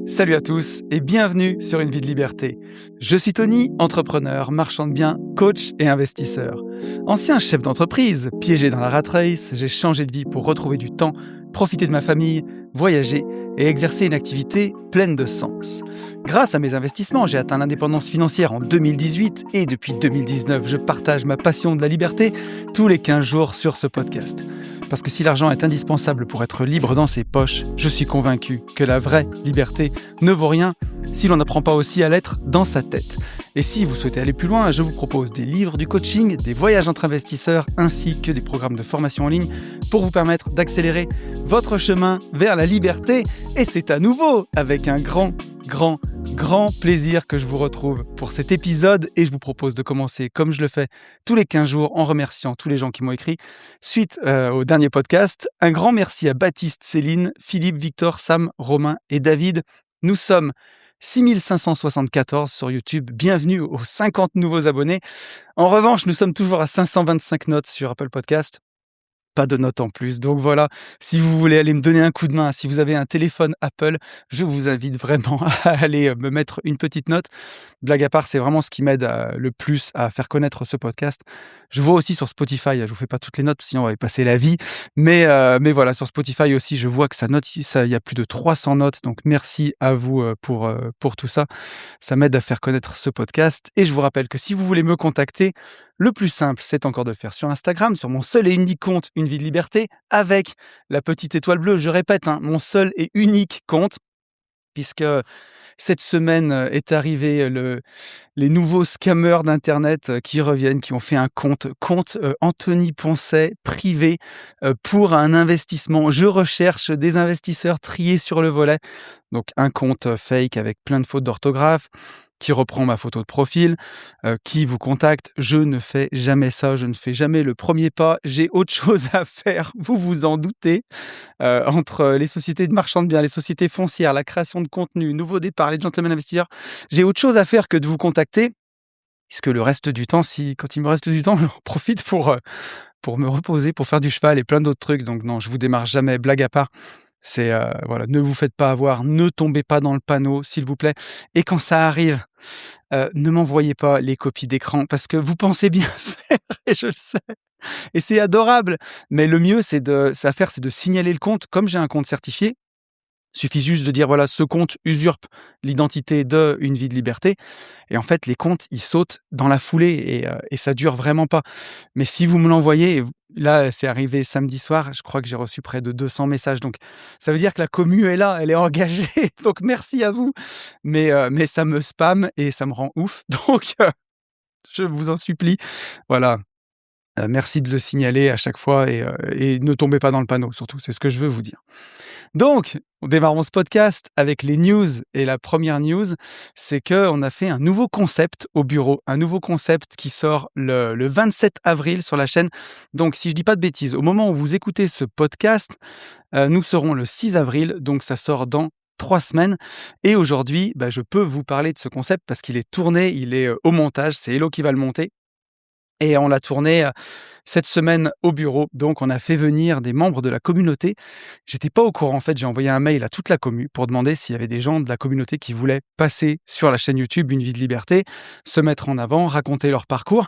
Salut à tous et bienvenue sur Une vie de liberté. Je suis Tony, entrepreneur, marchand de biens, coach et investisseur. Ancien chef d'entreprise, piégé dans la rat race, j'ai changé de vie pour retrouver du temps, profiter de ma famille, voyager et exercer une activité pleine de sens. Grâce à mes investissements, j'ai atteint l'indépendance financière en 2018 et depuis 2019, je partage ma passion de la liberté tous les 15 jours sur ce podcast. Parce que si l'argent est indispensable pour être libre dans ses poches, je suis convaincu que la vraie liberté ne vaut rien si l'on n'apprend pas aussi à l'être dans sa tête. Et si vous souhaitez aller plus loin, je vous propose des livres, du coaching, des voyages entre investisseurs ainsi que des programmes de formation en ligne pour vous permettre d'accélérer votre chemin vers la liberté. Et c'est à nouveau avec un grand plaisir que je vous retrouve pour cet épisode et je vous propose de commencer comme je le fais tous les 15 jours en remerciant tous les gens qui m'ont écrit suite au dernier podcast. Un grand merci à Baptiste, Céline, Philippe, Victor, Sam, Romain et David. Nous sommes 6574 sur YouTube. Bienvenue aux 50 nouveaux abonnés. En revanche, nous sommes toujours à 525 notes sur Apple Podcast. Pas de notes en plus. Donc voilà, si vous voulez aller me donner un coup de main, si vous avez un téléphone Apple, je vous invite vraiment à aller me mettre une petite note. Blague à part, c'est vraiment ce qui m'aide le plus à faire connaître ce podcast. Je vois aussi sur Spotify, je vous fais pas toutes les notes, sinon on va y passer la vie. Mais voilà, sur Spotify aussi, je vois que ça note, il y a plus de 300 notes. Donc merci à vous pour tout ça. Ça m'aide à faire connaître ce podcast. Et je vous rappelle que si vous voulez me contacter, le plus simple, c'est encore de le faire sur Instagram, sur mon seul et unique compte Une vie de liberté, avec la petite étoile bleue. Je répète, mon seul et unique compte, puisque cette semaine est arrivé les nouveaux scammers d'internet qui reviennent, qui ont fait un compte Anthony Poncet privé pour un investissement. Je recherche des investisseurs triés sur le volet. Donc un compte fake avec plein de fautes d'orthographe, qui reprend ma photo de profil, qui vous contacte. Je ne fais jamais ça, je ne fais jamais le premier pas. J'ai autre chose à faire, vous vous en doutez. Entre les sociétés de marchands de biens, les sociétés foncières, la création de contenu, nouveau départ, les gentlemen investisseurs, j'ai autre chose à faire que de vous contacter, puisque le reste du temps, quand il me reste du temps, j'en profite pour me reposer, pour faire du cheval et plein d'autres trucs. Donc non, je vous démarre jamais, blague à part. C'est voilà, ne vous faites pas avoir, ne tombez pas dans le panneau, s'il vous plaît. Et quand ça arrive, ne m'envoyez pas les copies d'écran parce que vous pensez bien faire et je le sais. Et c'est adorable. Mais le mieux, c'est de signaler le compte. Comme j'ai un compte certifié, suffit juste de dire voilà, ce compte usurpe l'identité de Une vie de liberté. Et en fait, les comptes, ils sautent dans la foulée et ça dure vraiment pas. Mais si vous me l'envoyez, là, c'est arrivé samedi soir, je crois que j'ai reçu près de 200 messages. Donc, ça veut dire que la commu est là, elle est engagée. Donc, merci à vous. Mais ça me spamme et ça me rend ouf. Donc, je vous en supplie. Voilà. Merci de le signaler à chaque fois et ne tombez pas dans le panneau, surtout. C'est ce que je veux vous dire. Donc, on démarre ce podcast avec les news et la première news, c'est qu'on a fait un nouveau concept au bureau, un nouveau concept qui sort le 27 avril sur la chaîne. Donc, si je dis pas de bêtises, au moment où vous écoutez ce podcast, nous serons le 6 avril, donc ça sort dans 3 semaines. Et aujourd'hui, je peux vous parler de ce concept parce qu'il est tourné, il est au montage, c'est Hello qui va le monter. Et on l'a tourné cette semaine au bureau. Donc, on a fait venir des membres de la communauté. J'étais pas au courant. En fait, j'ai envoyé un mail à toute la commu pour demander s'il y avait des gens de la communauté qui voulaient passer sur la chaîne YouTube Une vie de liberté, se mettre en avant, raconter leur parcours.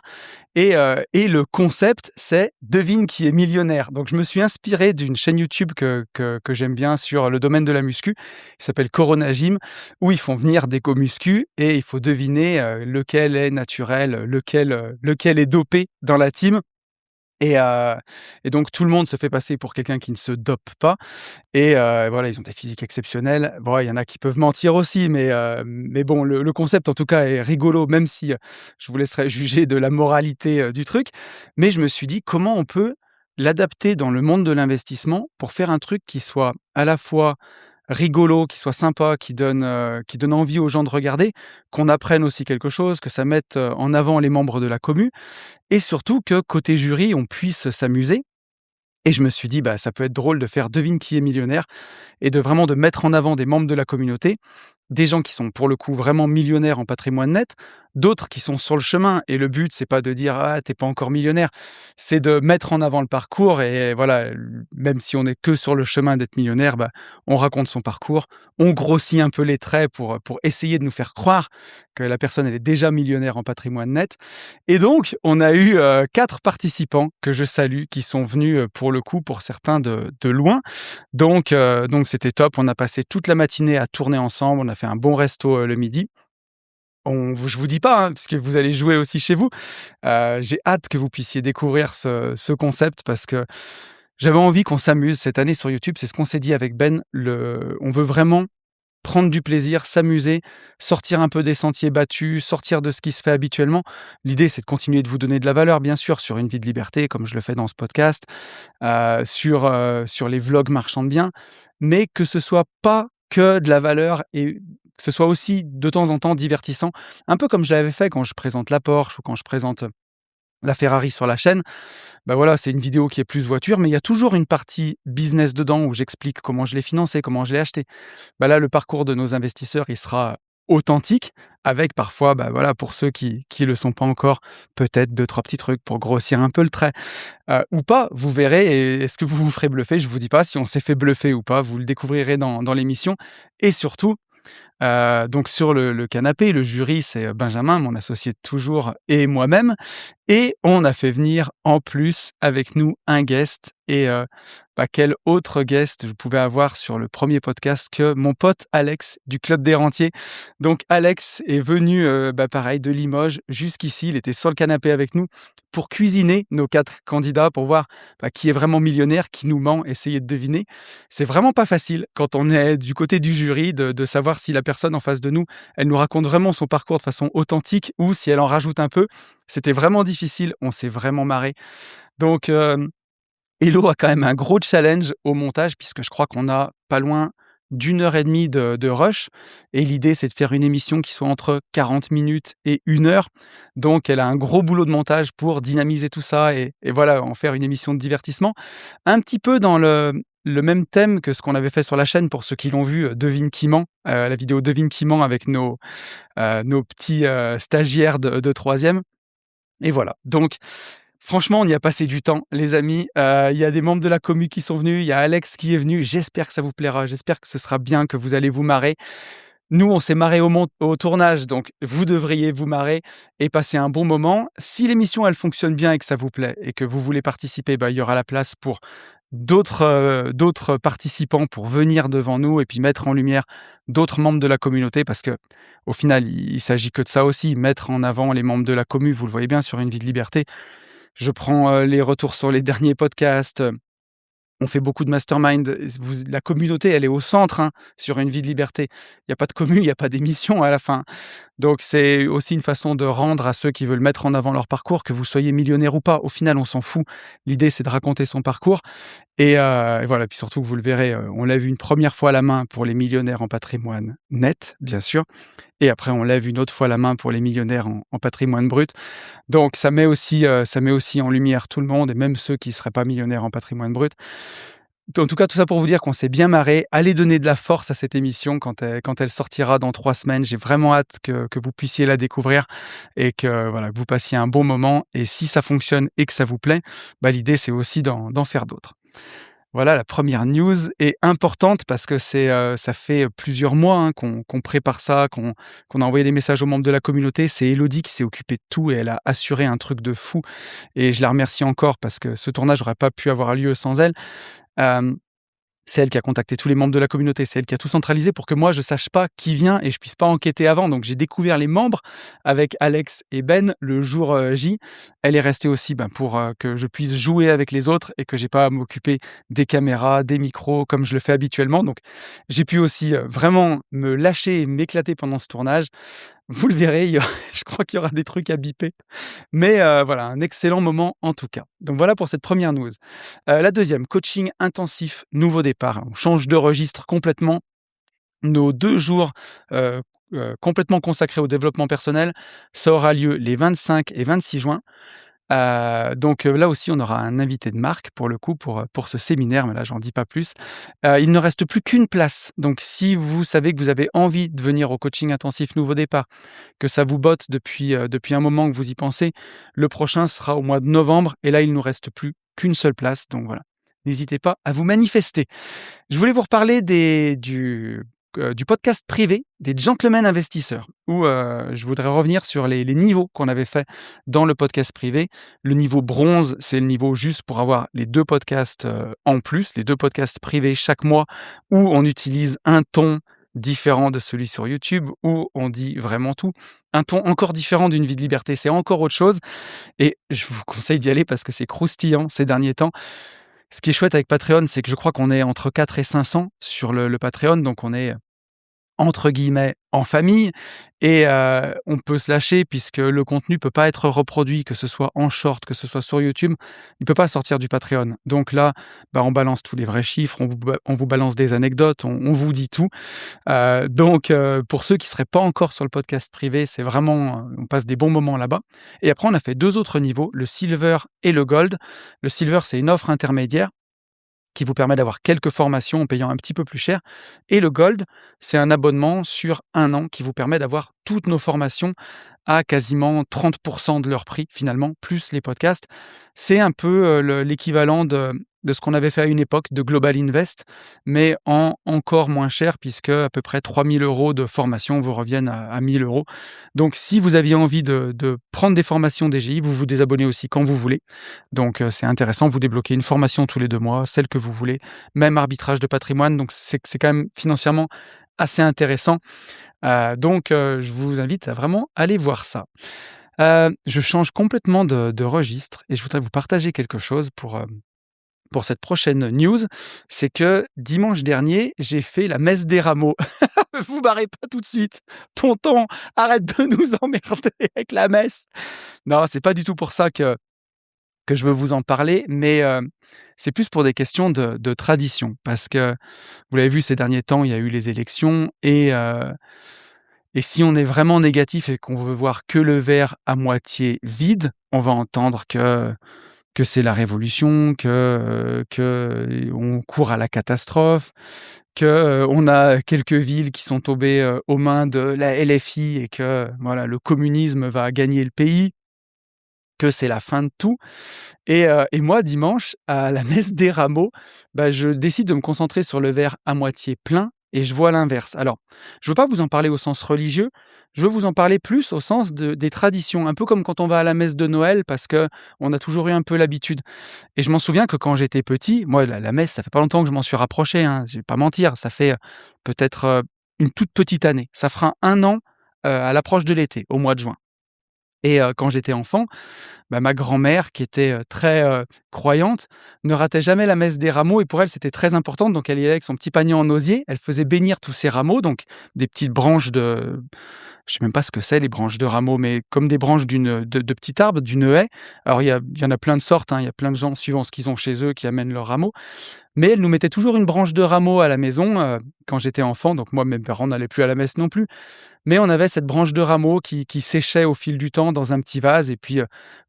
Et le concept, c'est devine qui est millionnaire. Donc, je me suis inspiré d'une chaîne YouTube que j'aime bien sur le domaine de la muscu, qui s'appelle Corona Gym, où ils font venir des co-muscu et il faut deviner lequel est naturel, lequel est dopé dans la team. Et donc tout le monde se fait passer pour quelqu'un qui ne se dope pas et voilà, ils ont des physiques exceptionnels. Bon, il y en a qui peuvent mentir aussi, mais bon, le concept en tout cas est rigolo, même si je vous laisserai juger de la moralité du truc. Mais je me suis dit: comment on peut l'adapter dans le monde de l'investissement pour faire un truc qui soit à la fois rigolo, qui soit sympa, qui donne envie aux gens de regarder, qu'on apprenne aussi quelque chose, que ça mette en avant les membres de la commu et surtout que côté jury, on puisse s'amuser. Et je me suis dit, ça peut être drôle de faire devine qui est millionnaire et de mettre en avant des membres de la communauté, des gens qui sont pour le coup vraiment millionnaires en patrimoine net, d'autres qui sont sur le chemin et le but, c'est pas de dire: «Ah, tu pas encore millionnaire», c'est de mettre en avant le parcours et voilà, même si on est que sur le chemin d'être millionnaire, bah, on raconte son parcours, on grossit un peu les traits pour essayer de nous faire croire que la personne, elle est déjà millionnaire en patrimoine net et donc on a eu, 4 participants que je salue qui sont venus, pour le coup, pour certains de loin. Donc c'était top. On a passé toute la matinée à tourner ensemble. On a fait un bon resto, le midi. Je vous dis pas, hein, parce que vous allez jouer aussi chez vous. J'ai hâte que vous puissiez découvrir ce concept parce que j'avais envie qu'on s'amuse cette année sur YouTube. C'est ce qu'on s'est dit avec Ben. On veut vraiment prendre du plaisir, s'amuser, sortir un peu des sentiers battus, sortir de ce qui se fait habituellement. L'idée, c'est de continuer de vous donner de la valeur, bien sûr, sur Une vie de liberté, comme je le fais dans ce podcast, sur les vlogs marchands de biens, mais que ce soit pas que de la valeur et que ce soit aussi de temps en temps divertissant. Un peu comme je l'avais fait quand je présente la Porsche ou quand je présente la Ferrari sur la chaîne. Bah voilà, c'est une vidéo qui est plus voiture, mais il y a toujours une partie business dedans où j'explique comment je l'ai financé, comment je l'ai acheté. Bah là, le parcours de nos investisseurs, il sera authentique avec parfois, bah voilà, pour ceux qui le sont pas encore, peut-être deux trois petits trucs pour grossir un peu le trait, ou pas, vous verrez et est-ce que vous vous ferez bluffer? Je vous dis pas si on s'est fait bluffer ou pas, vous le découvrirez dans l'émission et surtout, donc sur le canapé, le jury, c'est, Benjamin, mon associé de toujours et moi-même et on a fait venir en plus avec nous un guest et bah, quel autre guest je pouvais avoir sur le premier podcast que mon pote Alex du Club des Rentiers. Donc Alex est venu, bah, pareil de Limoges jusqu'ici, il était sur le canapé avec nous pour cuisiner nos 4 candidats pour voir, bah, qui est vraiment millionnaire, qui nous ment, essayer de deviner. C'est vraiment pas facile quand on est du côté du jury de savoir si la personne en face de nous, elle nous raconte vraiment son parcours de façon authentique ou si elle en rajoute un peu. C'était vraiment difficile, on s'est vraiment marré. Donc, Hello a quand même un gros challenge au montage puisque je crois qu'on a pas loin d'une heure et demie de rush et l'idée, c'est de faire une émission qui soit entre 40 minutes et 1 heure. Donc elle a un gros boulot de montage pour dynamiser tout ça et voilà, en faire une émission de divertissement. Un petit peu dans le même thème que ce qu'on avait fait sur la chaîne pour ceux qui l'ont vu, Devine qui ment, la vidéo Devine qui ment avec nos petits, stagiaires de 3 et voilà. Donc franchement, on y a passé du temps, les amis. Il y a des membres de la commu qui sont venus, il y a Alex qui est venu. J'espère que ça vous plaira, j'espère que ce sera bien, que vous allez vous marrer. Nous, on s'est marré au tournage, donc vous devriez vous marrer et passer un bon moment. Si l'émission, elle fonctionne bien et que ça vous plaît et que vous voulez participer, bah, il y aura la place pour d'autres participants pour venir devant nous et puis mettre en lumière d'autres membres de la communauté parce que au final, il s'agit que de ça aussi, mettre en avant les membres de la commu. Vous le voyez bien sur Une vie de liberté. Je prends, les retours sur les derniers podcasts, on fait beaucoup de mastermind, la communauté, elle est au centre, hein, sur Une vie de liberté. Il y a pas de commu, il y a pas d'émission à la fin. Donc c'est aussi une façon de rendre à ceux qui veulent mettre en avant leur parcours, que vous soyez millionnaire ou pas. Au final, on s'en fout. L'idée, c'est de raconter son parcours et voilà, puis surtout, vous le verrez, on lève une première fois la main pour les millionnaires en patrimoine net, bien sûr et après on lève une autre fois la main pour les millionnaires en patrimoine brut. Donc ça met aussi en lumière tout le monde et même ceux qui ne seraient pas millionnaires en patrimoine brut. En tout cas, tout ça pour vous dire qu'on s'est bien marré. Allez donner de la force à cette émission quand elle sortira dans 3 semaines. J'ai vraiment hâte que vous puissiez la découvrir et que, voilà, que vous passiez un bon moment et si ça fonctionne et que ça vous plaît, bah, l'idée c'est aussi d'en faire d'autres. Voilà, la première news est importante parce que ça fait plusieurs mois, hein, qu'on prépare ça, qu'on a envoyé des messages aux membres de la communauté. C'est Élodie qui s'est occupée de tout et elle a assuré un truc de fou et je la remercie encore parce que ce tournage n'aurait pas pu avoir lieu sans elle. Hem C'est elle qui a contacté tous les membres de la communauté, c'est elle qui a tout centralisé pour que moi je sache pas qui vient et je puisse pas enquêter avant. Donc j'ai découvert les membres avec Alex et Ben le jour, J. Elle est restée aussi, ben, pour, que je puisse jouer avec les autres et que j'ai pas à m'occuper des caméras, des micros comme je le fais habituellement. Donc j'ai pu aussi, vraiment me lâcher et m'éclater pendant ce tournage. Vous le verrez, je crois qu'il y aura des trucs à biper. Mais voilà, un excellent moment en tout cas. Donc voilà pour cette première news. La deuxième, coaching intensif, nouveau départ. On change de registre complètement. Nos 2 jours, complètement consacrés au développement personnel, ça aura lieu les 25 et 26 juin. Donc là aussi, on aura un invité de marque pour le coup, pour ce séminaire, mais là, j'en dis pas plus. Il ne reste plus qu'une place, donc si vous savez que vous avez envie de venir au coaching intensif Nouveau Départ, que ça vous botte depuis un moment que vous y pensez, le prochain sera au mois de novembre et là, il nous reste plus qu'une seule place, donc voilà. N'hésitez pas à vous manifester. Je voulais vous reparler du podcast privé des gentlemen investisseurs où, je voudrais revenir sur les niveaux qu'on avait fait dans le podcast privé. Le niveau bronze, c'est le niveau juste pour avoir les 2 podcasts, en plus, les 2 podcasts privés chaque mois où on utilise un ton différent de celui sur YouTube, où on dit vraiment tout. Un ton encore différent d'une vie de liberté, c'est encore autre chose et je vous conseille d'y aller parce que c'est croustillant ces derniers temps. Ce qui est chouette avec Patreon, c'est que je crois qu'on est entre 4 et 500 sur le Patreon, donc on est, entre guillemets, «en famille» et on peut se lâcher puisque le contenu peut pas être reproduit, que ce soit en short, que ce soit sur YouTube, il peut pas sortir du Patreon. Donc là, on balance tous les vrais chiffres, on vous balance des anecdotes, on vous dit tout. Donc pour ceux qui seraient pas encore sur le podcast privé, c'est vraiment, on passe des bons moments là-bas et après on a fait 2 autres niveaux, le silver et le gold. Le silver, c'est une offre intermédiaire qui vous permet d'avoir quelques formations en payant un petit peu plus cher. Et le Gold, c'est un abonnement sur 1 an qui vous permet d'avoir toutes nos formations à quasiment 30% de leur prix finalement, plus les podcasts. C'est un peu l'équivalent de ce qu'on avait fait à une époque de Global Invest, mais en encore moins cher puisque à peu près 3 000 € de formation vous reviennent à 1 000 €. Donc si vous aviez envie de prendre des formations DGI, vous vous désabonnez aussi quand vous voulez. Donc c'est intéressant, vous débloquez une formation tous les 2 mois, celle que vous voulez, même arbitrage de patrimoine, donc c'est quand même financièrement assez intéressant. Donc je vous invite à vraiment aller voir ça. Je change complètement de registre et je voudrais vous partager quelque chose pour cette prochaine news. C'est que dimanche dernier, j'ai fait la messe des rameaux. Vous barrez pas tout de suite. Tonton, arrête de nous emmerder avec la messe. Non, c'est pas du tout pour ça que je veux vous en parler, mais c'est plus pour des questions de tradition. Parce que, vous l'avez vu ces derniers temps, il y a eu les élections et si on est vraiment négatif et qu'on veut voir que le verre à moitié vide, on va entendre que c'est la révolution, que on court à la catastrophe, que, on a quelques villes qui sont tombées, aux mains de la LFI et que, voilà, le communisme va gagner le pays, que c'est la fin de tout. Et moi, dimanche, à la messe des rameaux, je décide de me concentrer sur le verre à moitié plein et je vois l'inverse. Alors, je veux pas vous en parler au sens religieux, je veux vous en parler plus au sens des traditions, un peu comme quand on va à la messe de Noël parce que on a toujours eu un peu l'habitude. Et je m'en souviens que quand j'étais petit, moi, la messe, ça fait pas longtemps que je m'en suis rapproché, hein, je vais pas mentir, ça fait, peut-être, une toute petite année. Ça fera 1 an, à l'approche de l'été, au mois de juin. Et quand j'étais enfant, ma grand-mère qui était, très, croyante, ne ratait jamais la messe des rameaux et pour elle, c'était très important donc elle y allait avec son petit panier en osier. Elle faisait bénir tous ces rameaux, donc des petites branches je sais même pas ce que c'est les branches de rameaux, mais comme des branches de petit arbre, d'une haie. Alors il y en a plein de sortes, hein, il y a plein de gens suivant ce qu'ils ont chez eux qui amènent leurs rameaux. Mais elle nous mettait toujours une branche de rameau à la maison, quand j'étais enfant, donc moi mes parents n'allaient plus à la messe non plus. Mais on avait cette branche de rameau qui séchait au fil du temps dans un petit vase et puis,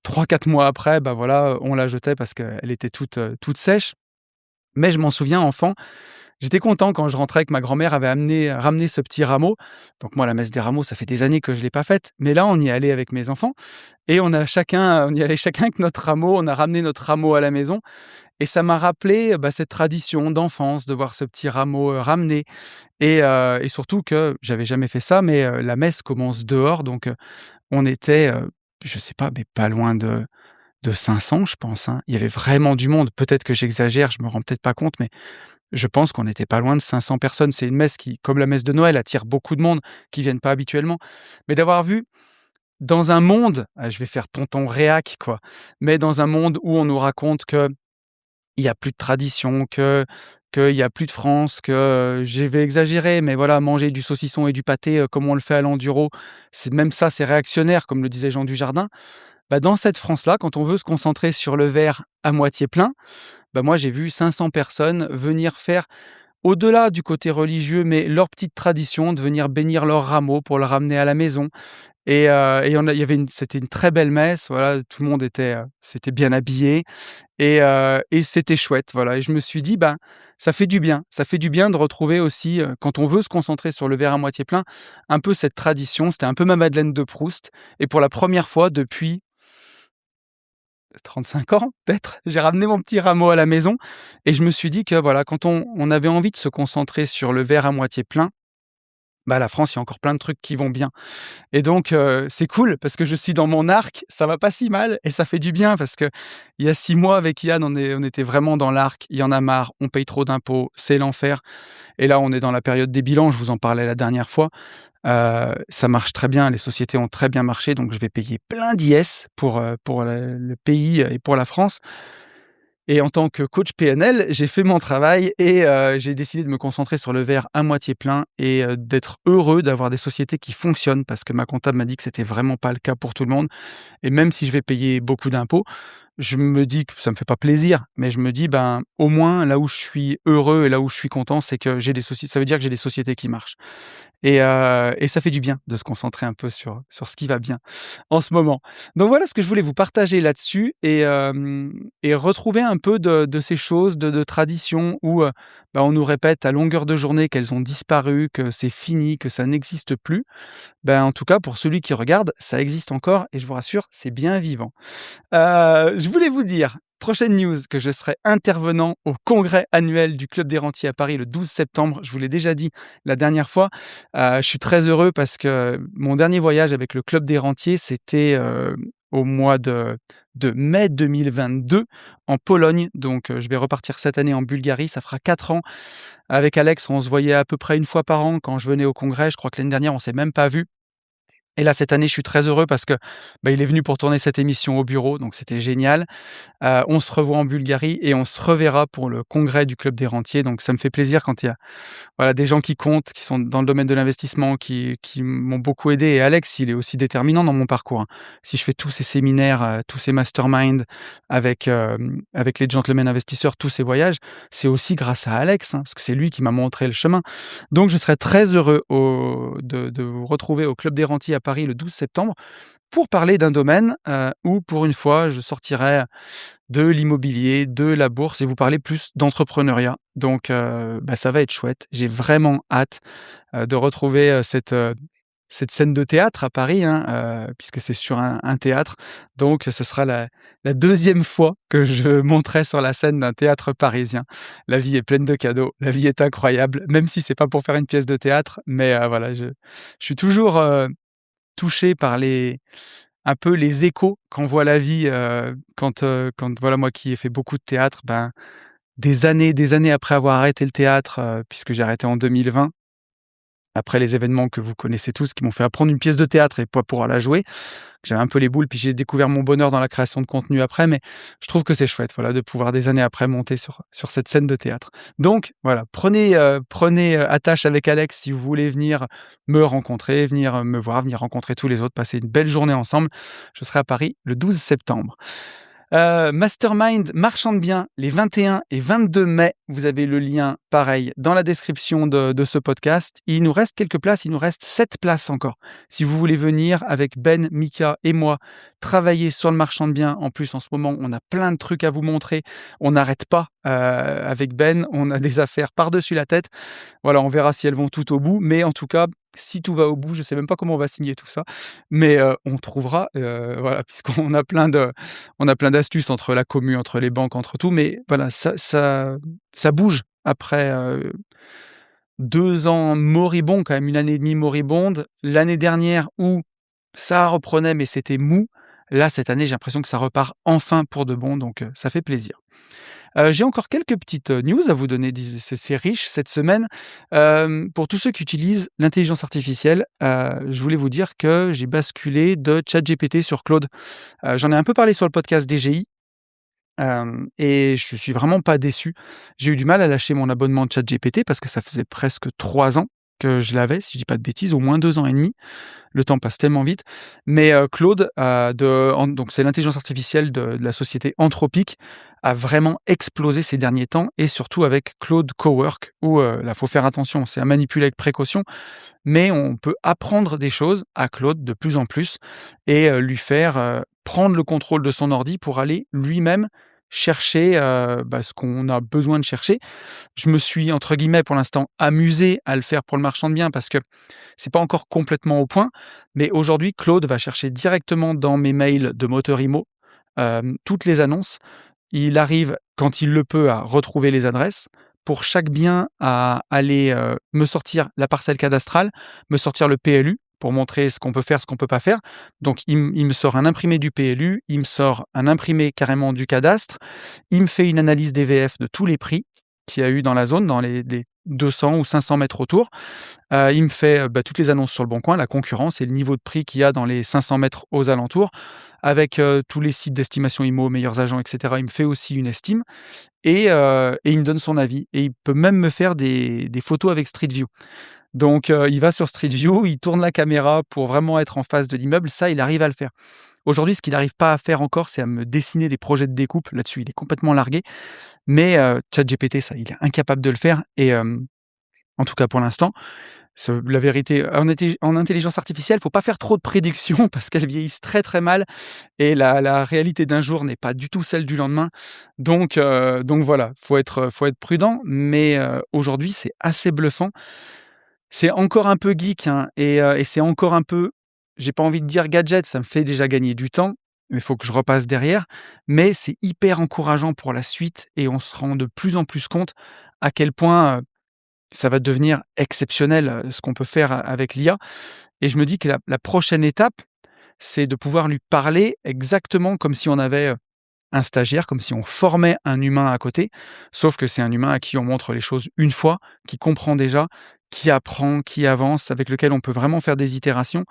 3-4 mois après, voilà, on la jetait parce qu'elle était toute sèche. Mais je m'en souviens enfant, j'étais content quand je rentrais que ma grand-mère avait ramené ce petit rameau. Donc moi, la messe des rameaux, ça fait des années que je l'ai pas faite, mais là, on y allait avec mes enfants et on y allait chacun avec notre rameau, on a ramené notre rameau à la maison et ça m'a rappelé, cette tradition d'enfance de voir ce petit rameau, ramené et surtout que j'avais jamais fait ça, mais la messe commence dehors donc on était, je sais pas, mais pas loin de 500 je pense, hein. Il y avait vraiment du monde. Peut-être que j'exagère, je me rends peut-être pas compte, mais je pense qu'on n'était pas loin de 500 personnes. C'est une messe qui, comme la messe de Noël, attire beaucoup de monde qui viennent pas habituellement. Mais d'avoir vu dans un monde, je vais faire tonton réac quoi, mais dans un monde où on nous raconte qu'il y a plus de tradition, qu'il y a plus de France, que, je vais exagérer, mais voilà, manger du saucisson et du pâté, comme on le fait à l'enduro, c'est même ça, c'est réactionnaire, comme le disait Jean Dujardin. Dans cette France-là, quand on veut se concentrer sur le verre à moitié plein, moi j'ai vu 500 personnes venir faire, au-delà du côté religieux, mais leur petite tradition de venir bénir leur rameau pour le ramener à la maison et il y avait c'était une très belle messe, voilà, tout le monde s'était bien habillé et c'était chouette, voilà et je me suis dit: «Ben, ça fait du bien de retrouver aussi, quand on veut se concentrer sur le verre à moitié plein, un peu cette tradition». C'était un peu ma Madeleine de Proust et pour la première fois depuis 35 ans peut-être, j'ai ramené mon petit rameau à la maison et je me suis dit que voilà, quand on avait envie de se concentrer sur le verre à moitié plein, bah, la France, il y a encore plein de trucs qui vont bien. Et donc, c'est cool parce que je suis dans mon arc, ça va pas si mal et ça fait du bien parce qu'il y a 6 mois avec Yann, on était vraiment dans l'arc. Il y en a marre, on paye trop d'impôts, c'est l'enfer et là, on est dans la période des bilans, je vous en parlais la dernière fois. Ça marche très bien, les sociétés ont très bien marché, donc je vais payer plein d'IS pour le pays et pour la France. Et en tant que coach PNL, j'ai fait mon travail et j'ai décidé de me concentrer sur le verre à moitié plein et d'être heureux d'avoir des sociétés qui fonctionnent parce que ma comptable m'a dit que c'était vraiment pas le cas pour tout le monde et même si je vais payer beaucoup d'impôts, je me dis que ça me fait pas plaisir, mais je me dis: «Ben, au moins là où je suis heureux et là où je suis content, c'est que j'ai des sociétés. Ça veut dire que j'ai des sociétés qui marchent». Et ça fait du bien de se concentrer un peu sur ce qui va bien en ce moment. Donc voilà ce que je voulais vous partager là-dessus et retrouver un peu de ces choses, de traditions où, bah, on nous répète à longueur de journée qu'elles ont disparu, que c'est fini, que ça n'existe plus. Ben, en tout cas pour celui qui regarde, ça existe encore et je vous rassure, c'est bien vivant. Je voulais vous dire, prochaine news, que je serai intervenant au congrès annuel du Club des Rentiers à Paris le 12 septembre. Je vous l'ai déjà dit la dernière fois. Je suis très heureux parce que mon dernier voyage avec le Club des Rentiers, c'était, au mois de mai 2022 en Pologne. Donc, je vais repartir cette année en Bulgarie. Ça fera 4 ans. Avec Alex, on se voyait à peu près une fois par an quand je venais au congrès. Je crois que l'année dernière, on s'est même pas vus. Et là, cette année, je suis très heureux parce que, bah, il est venu pour tourner cette émission au bureau, donc c'était génial. On se revoit en Bulgarie et on se reverra pour le congrès du Club des Rentiers, donc ça me fait plaisir quand il y a, voilà, des gens qui comptent, qui sont dans le domaine de l'investissement, qui m'ont beaucoup aidé et Alex, il est aussi déterminant dans mon parcours, hein. Si je fais tous ces séminaires, tous ces masterminds avec les gentlemen investisseurs, tous ces voyages, c'est aussi grâce à Alex, hein, parce que c'est lui qui m'a montré le chemin. Donc je serai très heureux de vous retrouver au Club des Rentiers à Paris le 12 septembre pour parler d'un domaine, où pour une fois je sortirai de l'immobilier, de la bourse et vous parler plus d'entrepreneuriat. Donc bah, ça va être chouette. J'ai vraiment hâte, de retrouver, cette scène de théâtre à Paris, hein, puisque c'est sur un théâtre. Donc ce sera la 2e fois que je monterai sur la scène d'un théâtre parisien. La vie est pleine de cadeaux, la vie est incroyable, même si c'est pas pour faire une pièce de théâtre, mais voilà, je suis toujours, touché par un peu les échos qu'envoie la vie, quand voilà, moi qui ai fait beaucoup de théâtre, ben, des années après avoir arrêté le théâtre, puisque j'ai arrêté en 2020, après les événements que vous connaissez tous qui m'ont fait apprendre une pièce de théâtre et pas pouvoir la jouer. J'avais un peu les boules, puis j'ai découvert mon bonheur dans la création de contenu après, mais je trouve que c'est chouette, voilà, de pouvoir des années après monter sur cette scène de théâtre. Donc voilà, prenez attache avec Alex si vous voulez venir me rencontrer, venir me voir, venir rencontrer tous les autres, passer une belle journée ensemble. Je serai à Paris le 12 septembre. Mastermind Marchand de biens les 21 et 22 mai. Vous avez le lien pareil dans la description de ce podcast. Il nous reste quelques places, il nous reste 7 places encore. Si vous voulez venir avec Ben, Mika et moi travailler sur le marchand de biens, en plus en ce moment on a plein de trucs à vous montrer. On n'arrête pas avec Ben, on a des affaires par-dessus la tête. Voilà, on verra si elles vont tout au bout, mais en tout cas, si tout va au bout, je sais même pas comment on va signer tout ça, mais on trouvera, voilà, puisqu'on a on a plein d'astuces entre la commu, entre les banques, entre tout, mais voilà, ça bouge après, 2 ans moribonds, quand même 1 année et demie moribonde. L'année dernière où ça reprenait, mais c'était mou. Là, cette année, j'ai l'impression que ça repart enfin pour de bon, donc ça fait plaisir. J'ai encore quelques petites, news à vous donner, c'est riche cette semaine. Pour tous ceux qui utilisent l'intelligence artificielle, je voulais vous dire que j'ai basculé de ChatGPT sur Claude. J'en ai un peu parlé sur le podcast DGI, et je suis vraiment pas déçu. J'ai eu du mal à lâcher mon abonnement de ChatGPT parce que ça faisait presque 3 ans que je l'avais, si je dis pas de bêtises, au moins 2 ans et demi. le temps passe tellement vite. Mais Claude, donc c'est l'intelligence artificielle de la société Anthropic, a vraiment explosé ces derniers temps et surtout avec Claude Cowork où là, faut faire attention, c'est à manipuler avec précaution, mais on peut apprendre des choses à Claude de plus en plus et lui faire, prendre le contrôle de son ordi pour aller lui-même chercher, ce qu'on a besoin de chercher. Je me suis, entre guillemets, pour l'instant, «amusé» à le faire pour le marchand de biens parce que c'est pas encore complètement au point, mais aujourd'hui, Claude va chercher directement dans mes mails de moteur IMO, toutes les annonces. Il arrive, quand il le peut, à retrouver les adresses. Pour chaque bien, à aller, me sortir la parcelle cadastrale, me sortir le PLU pour montrer ce qu'on peut faire, ce qu'on peut pas faire. Donc il me sort un imprimé du PLU, il me sort un imprimé carrément du cadastre, il me fait une analyse des VF de tous les prix qu'il y a eu dans la zone, dans les 200 ou 500 mètres autour. Il me fait, toutes les annonces sur Le Bon Coin, la concurrence et le niveau de prix qu'il y a dans les 500 mètres aux alentours avec, tous les sites d'estimation IMO, Meilleurs Agents et cetera. Il me fait aussi une estime et il me donne son avis et il peut même me faire des photos avec Street View. Donc il va sur Street View, il tourne la caméra pour vraiment être en face de l'immeuble, ça, il arrive à le faire. Aujourd'hui, ce qu'il n'arrive pas à faire encore, c'est à me dessiner des projets de découpe. Là-dessus, il est complètement largué, mais ChatGPT, ça, il est incapable de le faire et en tout cas pour l'instant. La vérité, en intelligence artificielle, faut pas faire trop de prédictions parce qu'elles vieillissent très, très mal et la réalité d'un jour n'est pas du tout celle du lendemain. Donc voilà, faut être prudent, mais aujourd'hui, c'est assez bluffant. C'est encore un peu geek, hein, et c'est encore un peu, j'ai pas envie de dire gadget, ça me fait déjà gagner du temps, mais il faut que je repasse derrière. Mais c'est hyper encourageant pour la suite et on se rend de plus en plus compte à quel point, ça va devenir exceptionnel, ce qu'on peut faire avec l'IA et je me dis que la prochaine étape, c'est de pouvoir lui parler exactement comme si on avait, un stagiaire, comme si on formait un humain à côté, sauf que c'est un humain à qui on montre les choses une fois, qui comprend déjà, qui apprend, qui avance, avec lequel on peut vraiment faire des itérations.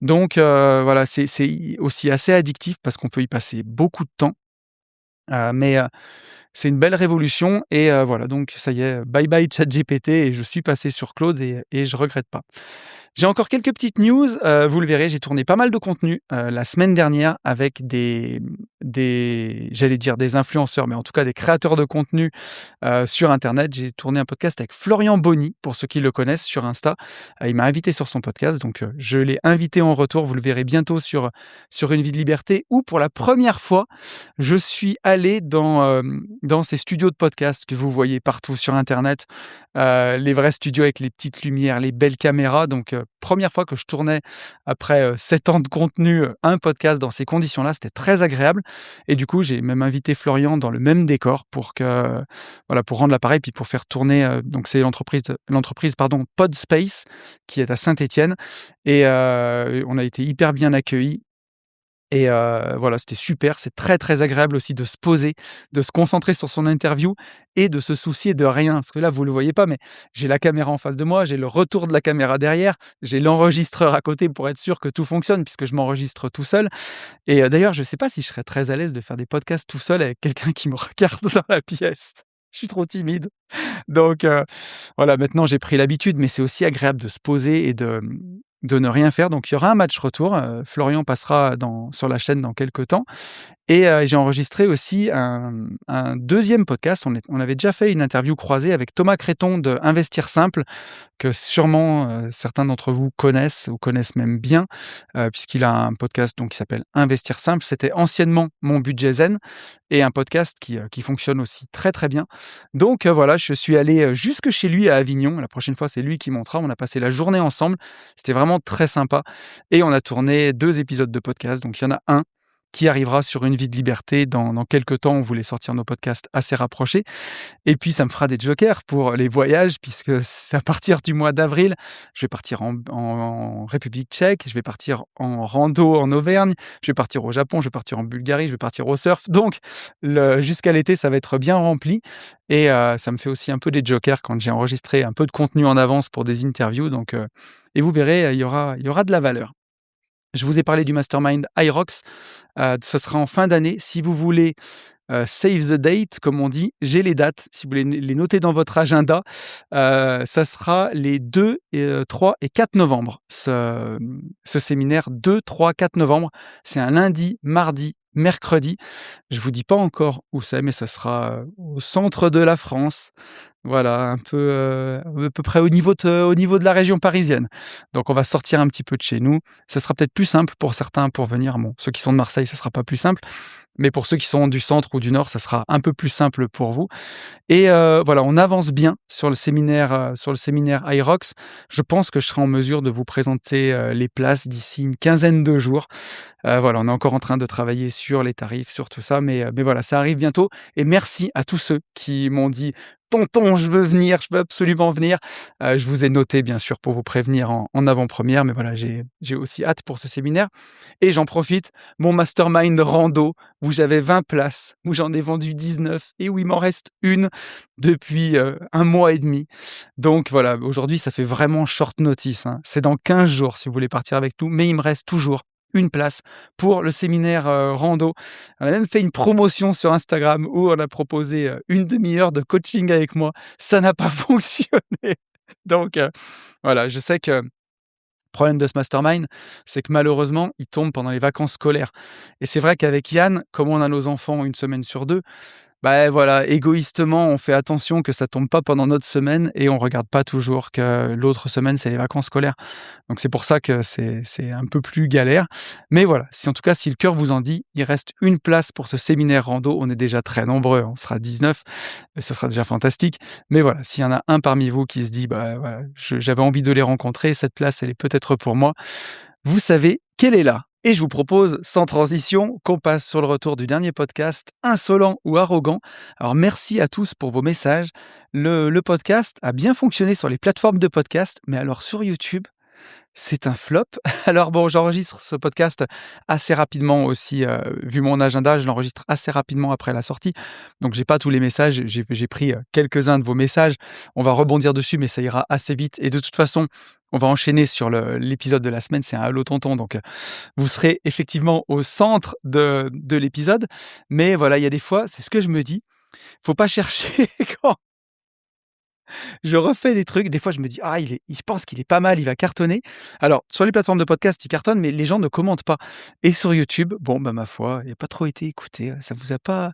Donc voilà, c'est aussi assez addictif parce qu'on peut y passer beaucoup de temps, mais c'est une belle révolution et voilà, donc ça y est, bye bye ChatGPT et je suis passé sur Claude et je regrette pas. J'ai encore quelques petites news, vous le verrez, j'ai tourné pas mal de contenu, la semaine dernière avec des j'allais dire des influenceurs, mais en tout cas des créateurs de contenu, sur internet. J'ai tourné un podcast avec Florian Bonny, pour ceux qui le connaissent sur Insta. Il m'a invité sur son podcast, donc je l'ai invité en retour. Vous le verrez bientôt sur Une vie de liberté où pour la première fois, je suis allé dans ces studios de podcast que vous voyez partout sur internet, les vrais studios avec les petites lumières, les belles caméras. Donc 1re fois que je tournais après, 7 ans de contenu, un podcast dans ces conditions-là, c'était très agréable et du coup, j'ai même invité Florian dans le même décor pour que voilà, pour rendre l'appareil, puis pour faire tourner, donc c'est l'entreprise pardon, Podspace qui est à Saint-Étienne et on a été hyper bien accueillis et voilà, c'était super. C'est très, très agréable aussi de se poser, de se concentrer sur son interview et de se soucier de rien. Parce que là, vous le voyez pas, mais j'ai la caméra en face de moi, j'ai le retour de la caméra derrière, j'ai l'enregistreur à côté pour être sûr que tout fonctionne puisque je m'enregistre tout seul et d'ailleurs, je sais pas si je serais très à l'aise de faire des podcasts tout seul avec quelqu'un qui me regarde dans la pièce. Je suis trop timide. Donc voilà, maintenant j'ai pris l'habitude, mais c'est aussi agréable de se poser et de ne rien faire. Donc il y aura un match retour, Florian passera sur la chaîne dans quelque temps et j'ai enregistré aussi un 2e podcast. On avait déjà fait une interview croisée avec Thomas Créton de Investir Simple, que sûrement, certains d'entre vous connaissent ou connaissent même bien, puisqu'il a un podcast donc qui s'appelle Investir Simple. C'était anciennement Mon Budget Zen et un podcast qui fonctionne aussi très, très bien. Donc voilà, je suis allé, jusque chez lui à Avignon. La prochaine fois, c'est lui qui montera. On a passé la journée ensemble. C'était vraiment très sympa et on a tourné 2 épisodes de podcast. Donc il y en a un qui arrivera sur Une vie de liberté dans quelques temps. On voulait sortir nos podcasts assez rapprochés et puis ça me fera des jokers pour les voyages puisque c'est à partir du mois d'avril, je vais partir en République tchèque, je vais partir en rando en Auvergne, je vais partir au Japon, je vais partir en Bulgarie, je vais partir au surf. Donc jusqu'à l'été, ça va être bien rempli et ça me fait aussi un peu des jokers quand j'ai enregistré un peu de contenu en avance pour des interviews. Donc et vous verrez, il y aura de la valeur. Je vous ai parlé du mastermind IROX, ce sera en fin d'année. Si vous voulez save the date comme on dit. J'ai les dates, si vous voulez les noter dans votre agenda. Ça sera les 2 et 3 et 4 novembre, ce séminaire 2, 3, 4 novembre. C'est un lundi, mardi, mercredi. Je vous dis pas encore où c'est, mais ce sera, au centre de la France. Voilà, un peu, à peu près au niveau de la région parisienne. Donc on va sortir un petit peu de chez nous. Ça sera peut-être plus simple pour certains pour venir. Bon, ceux qui sont de Marseille, ça sera pas plus simple, mais pour ceux qui sont du centre ou du nord, ça sera un peu plus simple pour vous. Et voilà, on avance bien sur le séminaire IROX. Je pense que je serai en mesure de vous présenter, les places d'ici une quinzaine de jours. Voilà, on est encore en train de travailler sur les tarifs, sur tout ça, mais voilà, ça arrive bientôt et merci à tous ceux qui m'ont dit: «Tonton, je veux venir, je veux absolument venir». Je vous ai noté bien sûr pour vous prévenir en avant-première, mais voilà, j'ai aussi hâte pour ce séminaire et j'en profite, mon mastermind rando où j'avais 20 places, où j'en ai vendu 19 et où il m'en reste une depuis, 1 mois et demi. Donc voilà, aujourd'hui, ça fait vraiment short notice, hein. C'est dans 15 jours si vous voulez partir avec nous, mais il me reste toujours une place pour le séminaire, rando. On a même fait une promotion sur Instagram où on a proposé, 1/2 heure de coaching avec moi. Ça n'a pas fonctionné. Donc voilà, je sais que le problème de ce mastermind, c'est que malheureusement, il tombe pendant les vacances scolaires et c'est vrai qu'avec Yann, comme on a nos enfants une semaine sur 2, bah, voilà, égoïstement, on fait attention que ça tombe pas pendant notre semaine et on regarde pas toujours que l'autre semaine, c'est les vacances scolaires. Donc c'est pour ça que c'est un peu plus galère. Mais voilà, si en tout cas, si le cœur vous en dit, il reste une place pour ce séminaire rando. On est déjà très nombreux, on sera 19, et ça sera déjà fantastique. Mais voilà, s'il y en a un parmi vous qui se dit: «Bah, voilà, j'avais envie de les rencontrer, cette place, elle est peut-être pour moi», vous savez qu'elle est là. Et je vous propose, sans transition, qu'on passe sur le retour du dernier podcast, Insolent ou arrogant. Alors merci à tous pour vos messages. Le podcast a bien fonctionné sur les plateformes de podcast, mais alors sur YouTube, c'est un flop. Alors bon, j'enregistre ce podcast assez rapidement aussi, vu mon agenda, je l'enregistre assez rapidement après la sortie. Donc j'ai pas tous les messages, j'ai pris, quelques-uns de vos messages. On va rebondir dessus, mais ça ira assez vite et de toute façon, on va enchaîner sur l'épisode de la semaine, c'est un Allô tonton, donc vous serez effectivement au centre de l'épisode. Mais voilà, il y a des fois, c'est ce que je me dis, faut pas chercher quand je refais des trucs, des fois je me dis: «Ah je pense qu'il est pas mal, il va cartonner». Alors sur les plateformes de podcast, il cartonne, mais les gens ne commentent pas et sur YouTube, bon, bah, ma foi, il a pas trop été écouté, ça vous a pas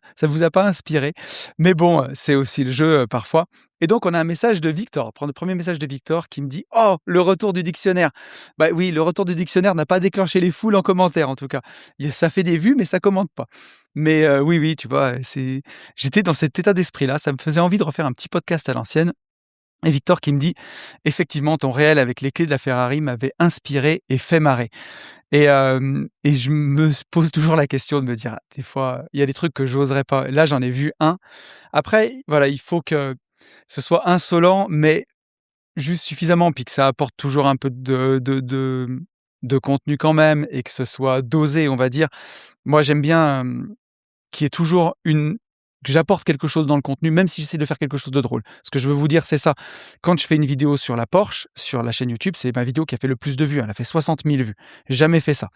inspiré. Mais bon, c'est aussi le jeu, parfois et donc on a un message de Victor, prends le premier message de Victor qui me dit: «Oh, le retour du dictionnaire». Bah, oui, le retour du dictionnaire n'a pas déclenché les foules en commentaire en tout cas. Ça fait des vues, mais ça commente pas. Mais oui, oui, tu vois, j'étais dans cet état d'esprit-là, ça me faisait envie de refaire un petit podcast à l'ancienne et Victor qui me dit: «Effectivement, ton réel avec les clés de la Ferrari m'avait inspiré et fait marrer» et je me pose toujours la question de me dire: «Ah, des fois, il y a des trucs que j'oserais pas». Là, j'en ai vu un. Après, voilà, il faut que ce soit insolent, mais juste suffisamment, puis que ça apporte toujours un peu de contenu quand même et que ce soit dosé, on va dire. Moi, j'aime bien, qu'il y ait toujours que j'apporte quelque chose dans le contenu, même si j'essaie de faire quelque chose de drôle. Ce que je veux vous dire, c'est ça. Quand je fais une vidéo sur la Porsche, sur la chaîne YouTube, c'est ma vidéo qui a fait le plus de vues. Elle a fait 60 000 vues. Jamais fait ça.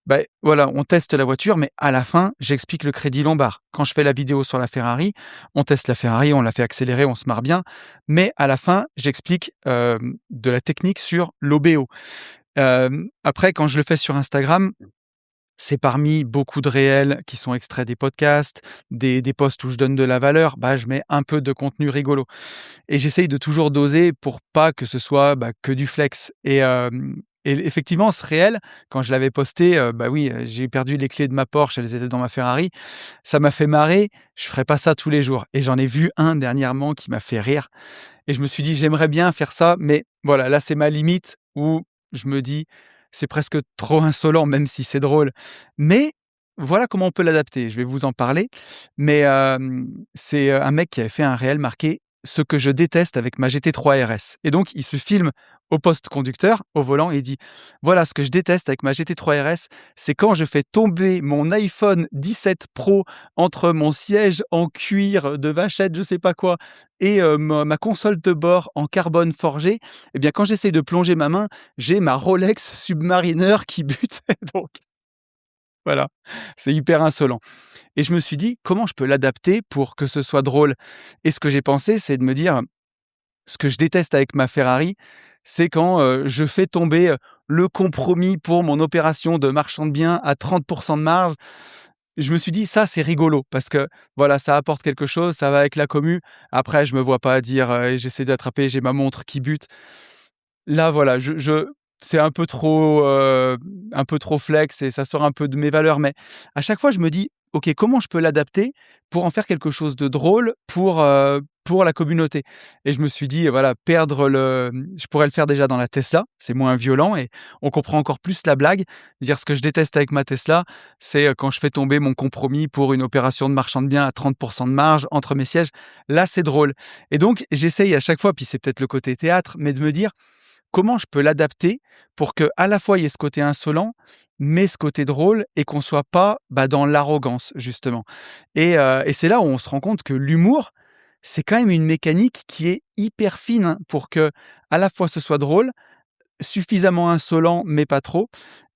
Ben voilà, on teste la voiture, mais à la fin, j'explique le crédit lombard. Quand je fais la vidéo sur la Ferrari, on teste la Ferrari, on la fait accélérer, on se marre bien, mais à la fin, j'explique, de la technique sur l'OBO. Après, quand je le fais sur Instagram, c'est parmi beaucoup de réels qui sont extraits des podcasts, des posts où je donne de la valeur, bah, je mets un peu de contenu rigolo et j'essaye de toujours doser pour pas que ce soit, bah, que du flex et effectivement ce réel, quand je l'avais posté, bah, oui, j'ai perdu les clés de ma Porsche, elles étaient dans ma Ferrari. Ça m'a fait marrer, je ferai pas ça tous les jours et j'en ai vu un dernièrement qui m'a fait rire et je me suis dit: «J'aimerais bien faire ça», mais voilà, là, c'est ma limite où je me dis: «C'est presque trop insolent», même si c'est drôle. Mais voilà comment on peut l'adapter. Je vais vous en parler, mais c'est, un mec qui avait fait un réel marqué: «Ce que je déteste avec ma GT3 RS» et donc il se filme au poste conducteur, au volant et il dit: «Voilà ce que je déteste avec ma GT3 RS, c'est quand je fais tomber mon iPhone 17 Pro entre mon siège en cuir de vachette, je sais pas quoi et ma console de bord en carbone forgé, eh bien, quand j'essaye de plonger ma main, j'ai ma Rolex Submariner qui bute». Donc Voilà, c'est hyper insolent et je me suis dit: «Comment je peux l'adapter pour que ce soit drôle?» Et ce que j'ai pensé, c'est de me dire: «Ce que je déteste avec ma Ferrari, c'est quand, je fais tomber, le compromis pour mon opération de marchand de biens à 30 de marge». Je me suis dit: «Ça, c'est rigolo» parce que, voilà, ça apporte quelque chose, ça va avec la commu. Après, je me vois pas dire, j'essaie d'attraper, j'ai ma montre qui bute. Là, voilà, je c'est un peu trop flex et ça sort un peu de mes valeurs, mais à chaque fois, je me dis: «OK, comment je peux l'adapter pour en faire quelque chose de drôle pour la communauté?» Et je me suis dit, voilà, je pourrais le faire déjà dans la Tesla, c'est moins violent et on comprend encore plus la blague. Dire ce que je déteste avec ma Tesla, c'est, quand je fais tomber mon compromis pour une opération de marchand de biens à 30 de marge entre mes sièges. Là, c'est drôle et donc j'essaye à chaque fois, puis c'est peut-être le côté théâtre, mais de me dire: comment je peux l'adapter pour que à la fois il y ait ce côté insolent, mais ce côté drôle et qu'on soit pas, dans l'arrogance justement et c'est là où on se rend compte que l'humour, c'est quand même une mécanique qui est hyper fine, hein, pour que à la fois ce soit drôle, suffisamment insolent, mais pas trop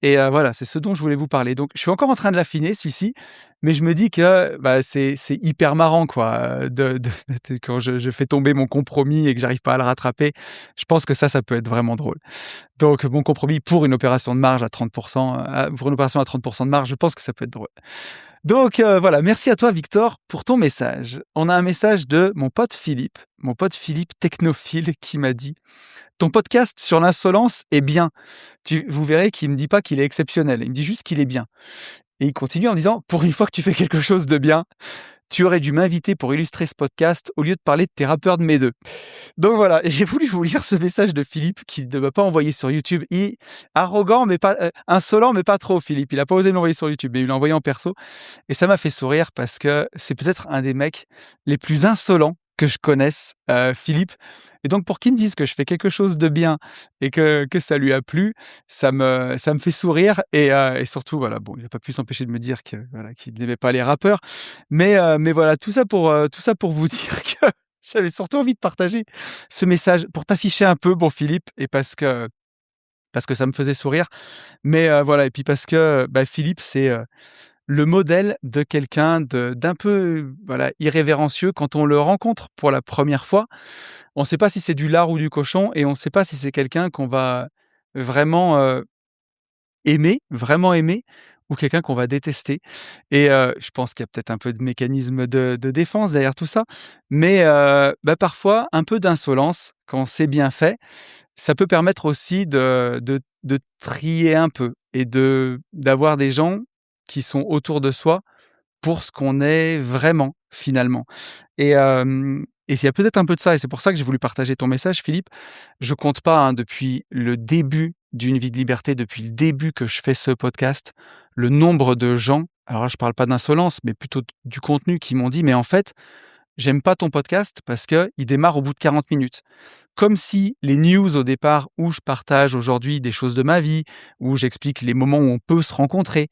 et voilà, c'est ce dont je voulais vous parler. Donc je suis encore en train de l'affiner celui-ci, mais je me dis que, c'est hyper marrant quoi, de quand je fais tomber mon compromis et que j'arrive pas à le rattraper. Je pense que ça peut être vraiment drôle. Donc mon compromis pour une opération de marge à 30 pour une opération à 30 de marge, je pense que ça peut être drôle. Donc voilà, merci à toi Victor pour ton message. On a un message de mon pote Philippe technophile qui m'a dit: «Ton podcast sur l'insolence est bien. Vous verrez qu'il me dit pas qu'il est exceptionnel, il me dit juste qu'il est bien» et il continue en disant: «Pour une fois que tu fais quelque chose de bien, tu aurais dû m'inviter pour illustrer ce podcast au lieu de parler de tes rappeurs de mes 2. Donc voilà, j'ai voulu vous lire ce message de Philippe qui ne m'a pas envoyé sur YouTube. Arrogant, mais pas insolent, mais pas trop Philippe. Il a pas osé me l'envoyer sur YouTube, mais il l'a envoyé en perso et ça m'a fait sourire parce que c'est peut-être un des mecs les plus insolents que je connaisse, Philippe et donc pour qu'il me dise que je fais quelque chose de bien et que ça lui a plu, ça me fait sourire et surtout voilà, bon, il a pas pu s'empêcher de me dire que voilà, qu'il n'aimait pas les rappeurs, mais voilà, tout ça pour vous dire que j'avais surtout envie de partager ce message pour t'afficher un peu, bon Philippe, et parce que ça me faisait sourire, mais voilà et puis parce que, Philippe, c'est, le modèle de quelqu'un d'un peu, voilà, irrévérencieux. Quand on le rencontre pour la première fois, on ne sait pas si c'est du lard ou du cochon et on ne sait pas si c'est quelqu'un qu'on va vraiment, vraiment aimer ou quelqu'un qu'on va détester et je pense qu'il y a peut-être un peu de mécanisme de défense derrière tout ça, mais parfois un peu d'insolence quand c'est bien fait, ça peut permettre aussi de trier un peu et d'avoir des gens qui sont autour de soi pour ce qu'on est vraiment, finalement et s'il y a peut-être un peu de ça et c'est pour ça que j'ai voulu partager ton message Philippe. Je compte pas, hein, depuis le début d'Une vie de liberté, depuis le début que je fais ce podcast, le nombre de gens, alors là je parle pas d'insolence, mais plutôt du contenu qui m'ont dit: «Mais en fait, j'aime pas ton podcast parce qu'il démarre au bout de 40 minutes». Comme si les news au départ où je partage aujourd'hui des choses de ma vie, où j'explique les moments où on peut se rencontrer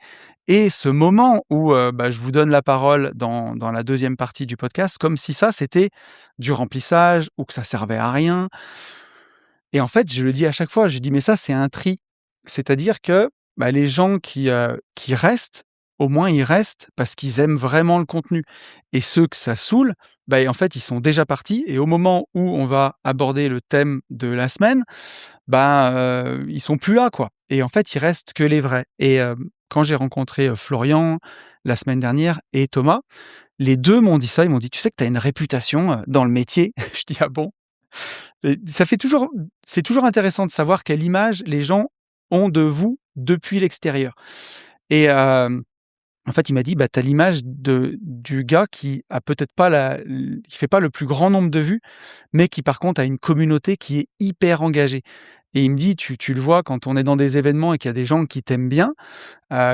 et ce moment où, je vous donne la parole dans la deuxième partie du podcast, comme si ça c'était du remplissage ou que ça servait à rien et en fait, je le dis à chaque fois, je dis: «Mais ça, c'est un tri». C'est-à-dire que, les gens qui restent, au moins ils restent parce qu'ils aiment vraiment le contenu et ceux que ça saoule, en fait, ils sont déjà partis et au moment où on va aborder le thème de la semaine, ils sont plus là, quoi et en fait, il reste que les vrais et quand j'ai rencontré, Florian la semaine dernière et Thomas, les 2 m'ont dit ça, ils m'ont dit: «Tu sais que tu as une réputation, dans le métier?» Je dis: «Ah bon?» Et c'est toujours intéressant de savoir quelle image les gens ont de vous depuis l'extérieur et en fait, il m'a dit: «Bah, tu as l'image du gars qui a peut-être pas qui fait pas le plus grand nombre de vues, mais qui par contre a une communauté qui est hyper engagée» et il me dit: «Tu le vois quand on est dans des événements et qu'il y a des gens qui t'aiment bien,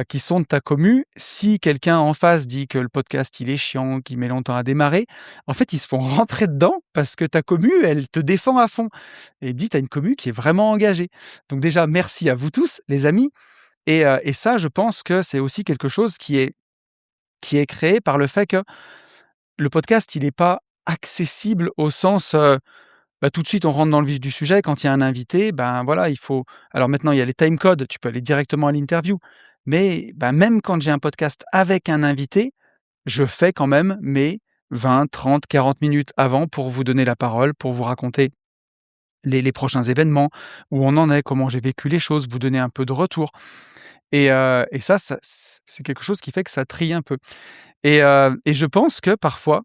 qui sont de ta commu, si quelqu'un en face dit que le podcast il est chiant, qu'il met longtemps à démarrer, en fait ils se font rentrer dedans parce que ta commu elle te défend à fond» et il me dit: «Tu as une commu qui est vraiment engagée». Donc déjà merci à vous tous les amis et ça je pense que c'est aussi quelque chose qui est créé par le fait que le podcast il est pas accessible au sens, tout de suite on rentre dans le vif du sujet. Quand il y a un invité, voilà, il faut alors maintenant il y a les time codes, tu peux aller directement à l'interview, Mais même quand j'ai un podcast avec un invité, je fais quand même mes 20, 30, 40 minutes avant pour vous donner la parole, pour vous raconter les prochains événements, où on en est, comment j'ai vécu les choses, vous donner un peu de retour et ça c'est quelque chose qui fait que ça trie un peu et je pense que parfois,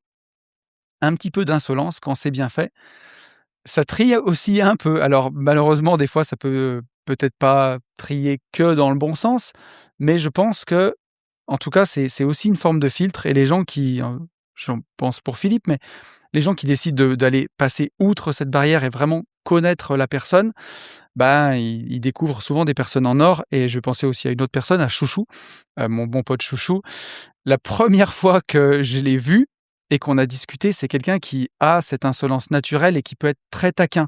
un petit peu d'insolence quand c'est bien fait, ça trie aussi un peu. Alors malheureusement, des fois, ça peut peut-être pas trier que dans le bon sens, mais je pense que, en tout cas, c'est aussi une forme de filtre et les gens qui, j'en pense pour Philippe, mais les gens qui décident d'aller passer outre cette barrière et vraiment connaître la personne, ils découvrent souvent des personnes en or et je pensais aussi à une autre personne, à Chouchou, mon bon pote Chouchou. La première fois que je l'ai vu et qu'on a discuté, c'est quelqu'un qui a cette insolence naturelle et qui peut être très taquin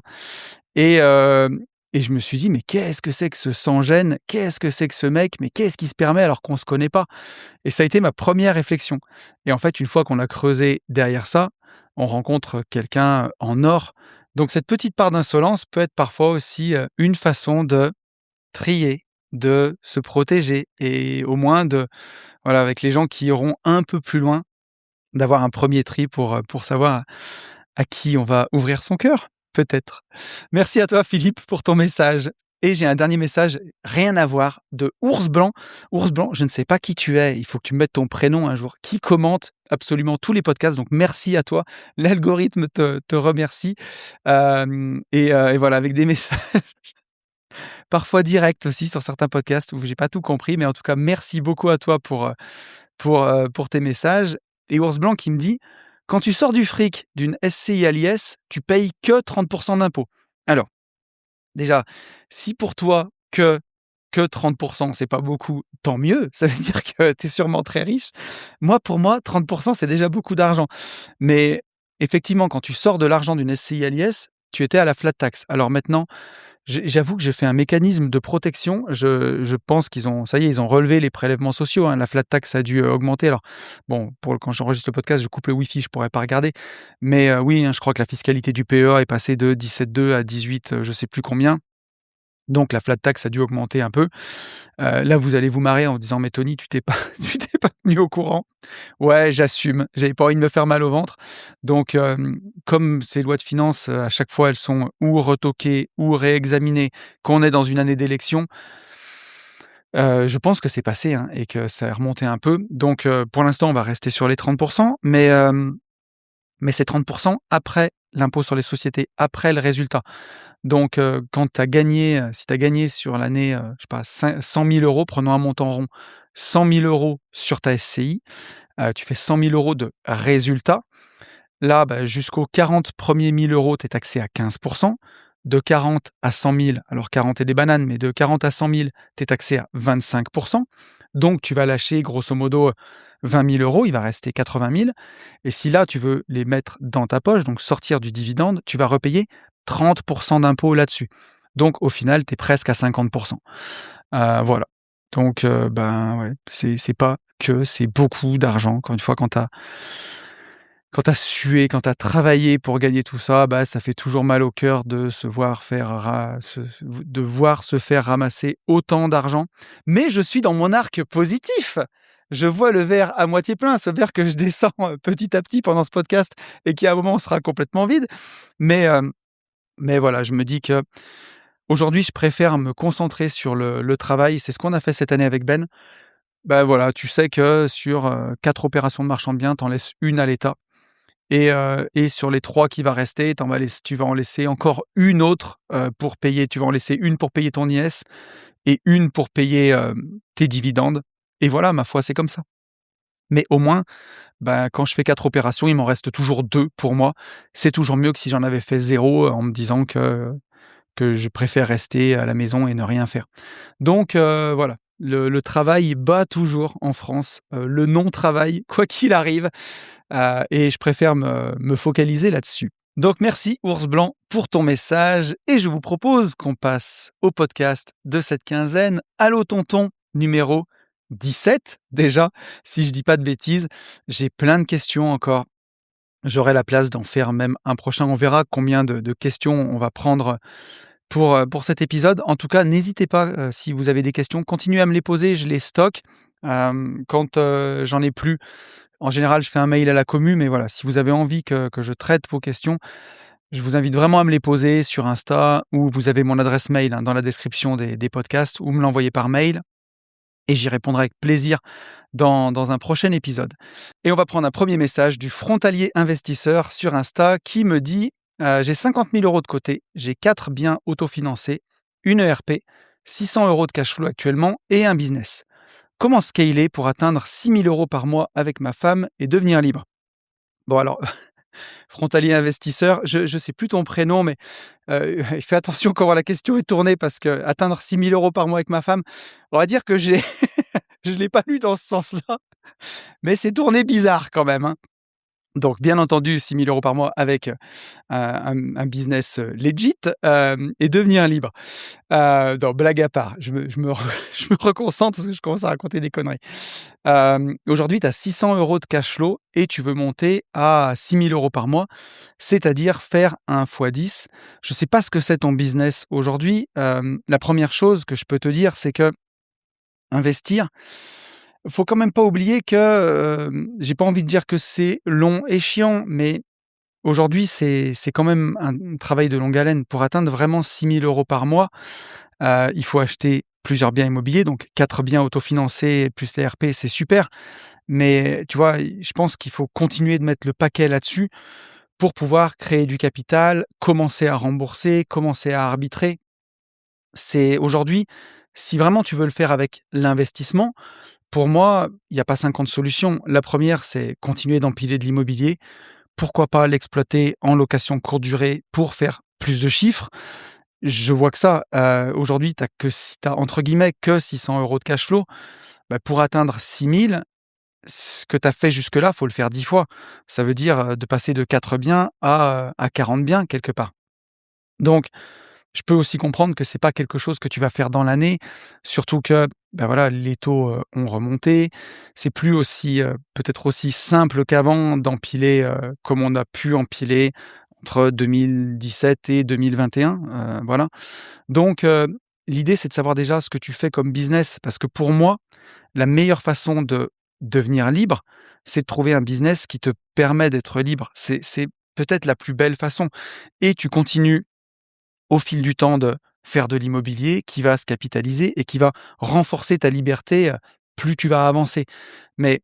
et hem et je me suis dit: «Mais qu'est-ce que c'est que ce sans-gêne? Qu'est-ce que c'est que ce mec? Mais qu'est-ce qu'il se permet alors qu'on se connaît pas?» Et ça a été ma première réflexion et en fait, une fois qu'on a creusé derrière ça, on rencontre quelqu'un en or. Donc cette petite part d'insolence peut être parfois aussi, une façon de trier, de se protéger et au moins de voilà, avec les gens qui iront un peu plus loin, d'avoir un premier tri pour savoir à qui on va ouvrir son cœur, peut-être. Merci à toi Philippe pour ton message et j'ai un dernier message, rien à voir, de Ours Blanc. Ours Blanc, je ne sais pas qui tu es, il faut que tu me mettes ton prénom un jour, qui commente absolument tous les podcasts, donc merci à toi. L'algorithme te remercie, hem et voilà, avec des messages parfois directs aussi sur certains podcasts où j'ai pas tout compris, mais en tout cas merci beaucoup à toi pour tes messages et Ours Blanc qui me dit: «Quand tu sors du fric d'une SCI à l'IS, tu payes que 30 d'impôts». Alors, déjà, si pour toi que 30 c'est pas beaucoup, tant mieux, ça veut dire que tu es sûrement très riche. Pour moi, 30 c'est déjà beaucoup d'argent. Mais effectivement, quand tu sors de l'argent d'une SCI à l'IS, tu étais à la flat tax. Alors maintenant, j'avoue que j'ai fait un mécanisme de protection. Je pense qu'ils ont ça y est, ils ont relevé les prélèvements sociaux, hein. La flat tax a dû, augmenter. Alors bon, quand j'enregistre le podcast, je coupe le wifi, je pourrais pas regarder. Mais, oui, hein, je crois que la fiscalité du PEA est passée de 17,2 à 18, je sais plus combien. Donc la flat tax a dû augmenter un peu. Là, vous allez vous marrer en disant: «Mais Tony, tu t'es pas tu t'es pas tenu au courant». Ouais, j'assume, j'avais pas envie de me faire mal au ventre. Donc, comme ces lois de finances, à chaque fois, elles sont ou retoquées ou réexaminées, qu'on est dans une année d'élection, je pense que c'est passé, hein, et que ça est remonté un peu. Donc, pour l'instant, on va rester sur les 30 mais c'est 30 après l'impôt sur les sociétés, après le résultat. Donc, quand tu as gagné, si tu as gagné sur l'année, je sais pas, 100 000 €, prenons un montant rond, 100 000 € sur ta SCI, tu fais 100 000 € de résultat. Là, jusqu'aux 40 premiers 1 000 €, tu es taxé à 15 de 40 à 100 000, alors 40 et des bananes, mais de 40 à 100 000, tu es taxé à 25 donc tu vas lâcher grosso modo, 20 000 €, il va rester 80 000 et si là, tu veux les mettre dans ta poche, donc sortir du dividende, tu vas repayer 30 d'impôts là-dessus. Donc au final, tu es presque à 50 voilà. Donc ouais, c'est pas que, c'est beaucoup d'argent. Encore une fois, quand tu as sué, quand tu as travaillé pour gagner tout ça, ça fait toujours mal au cœur de se voir faire de voir se faire ramasser autant d'argent. Mais je suis dans mon arc positif! Je vois le verre à moitié plein, ce verre que je descends, petit à petit pendant ce podcast et qui à un moment sera complètement vide. Mais, mais voilà, je me dis qu'aujourd'hui, je préfère me concentrer sur le travail. C'est ce qu'on a fait cette année avec Ben. Voilà, tu sais que sur, 4 opérations de marchand de biens, tu en laisses 1 à l'État. Et sur les 3 qui va rester, tu vas en laisser encore une autre, pour payer tu vas en laisser une pour payer ton IS et une pour payer, tes dividendes et voilà, ma foi, c'est comme ça. Mais au moins, quand je fais 4 opérations, il m'en reste toujours 2 pour moi. C'est toujours mieux que si j'en avais fait zéro en me disant que je préfère rester à la maison et ne rien faire. Donc voilà, le travail bat toujours en France, le non-travail, quoi qu'il arrive. Et je préfère me focaliser là-dessus. Donc merci Ours Blanc pour ton message et je vous propose qu'on passe au podcast de cette quinzaine. Allô tonton numéro 17 déjà, si je dis pas de bêtises. J'ai plein de questions encore. J'aurai la place d'en faire même un prochain. On verra combien de questions on va prendre pour cet épisode. En tout cas, n'hésitez pas, si vous avez des questions, continuez à me les poser, je les stocke. Quand, j'en ai plus, en général, je fais un mail à la commu, mais voilà, si vous avez envie que je traite vos questions, je vous invite vraiment à me les poser sur Insta ou vous avez mon adresse mail, hein, dans la description des podcasts ou me l'envoyer par mail et j'y répondrai avec plaisir dans un prochain épisode. Et on va prendre un premier message du frontalier investisseur sur Insta qui me dit J'ai 50 000 € de côté, j'ai 4 biens autofinancés, une ERP, 600 € de cash flow actuellement et un business. Comment scaler pour atteindre 6 000 € par mois avec ma femme et devenir libre ?» Bon alors, frontalier investisseur, je ne sais plus ton prénom, mais fais attention comment la question est tournée parce que atteindre 6 000 € par mois avec ma femme, on va dire que je ne l'ai pas lu dans ce sens-là, mais c'est tourné bizarre quand même, hein. Donc bien entendu 6 000 € par mois avec, un business, legit, et devenir libre. Non, blague à part, je me reconcentre parce que je commence à raconter des conneries. Aujourd'hui, tu as 600 € de cash flow et tu veux monter à 6 000 € par mois, c'est-à-dire faire un fois 10. Je ne sais pas ce que c'est ton business aujourd'hui. La première chose que je peux te dire, c'est qu'investir, faut quand même pas oublier que, j'ai pas envie de dire que c'est long et chiant, mais aujourd'hui, c'est quand même un travail de longue haleine. Pour atteindre vraiment 6 000 € par mois, il faut acheter plusieurs biens immobiliers, donc 4 biens autofinancés plus les RP, c'est super. Mais tu vois, je pense qu'il faut continuer de mettre le paquet là-dessus pour pouvoir créer du capital, commencer à rembourser, commencer à arbitrer. C'est aujourd'hui, si vraiment tu veux le faire avec l'investissement, pour moi, il n'y a pas 50 solutions. La première, c'est continuer d'empiler de l'immobilier. Pourquoi pas l'exploiter en location courte durée pour faire plus de chiffres? Je vois que ça. Aujourd'hui, tu as entre guillemets «que» 600 € de cash flow. Bah, pour atteindre 6 000, ce que tu as fait jusque-là, faut le faire 10 fois. Ça veut dire, de passer de 4 biens à 40 biens quelque part. Donc je peux aussi comprendre que c'est pas quelque chose que tu vas faire dans l'année, surtout que, bah, voilà, les taux, ont remonté. C'est plus aussi, peut-être aussi simple qu'avant d'empiler, comme on a pu empiler entre 2017 et 2021, voilà. Donc l'idée, c'est de savoir déjà ce que tu fais comme business parce que pour moi, la meilleure façon de devenir libre, c'est de trouver un business qui te permet d'être libre. C'est peut-être la plus belle façon et tu continues au fil du temps de faire de l'immobilier qui va se capitaliser et qui va renforcer ta liberté, plus tu vas avancer. Mais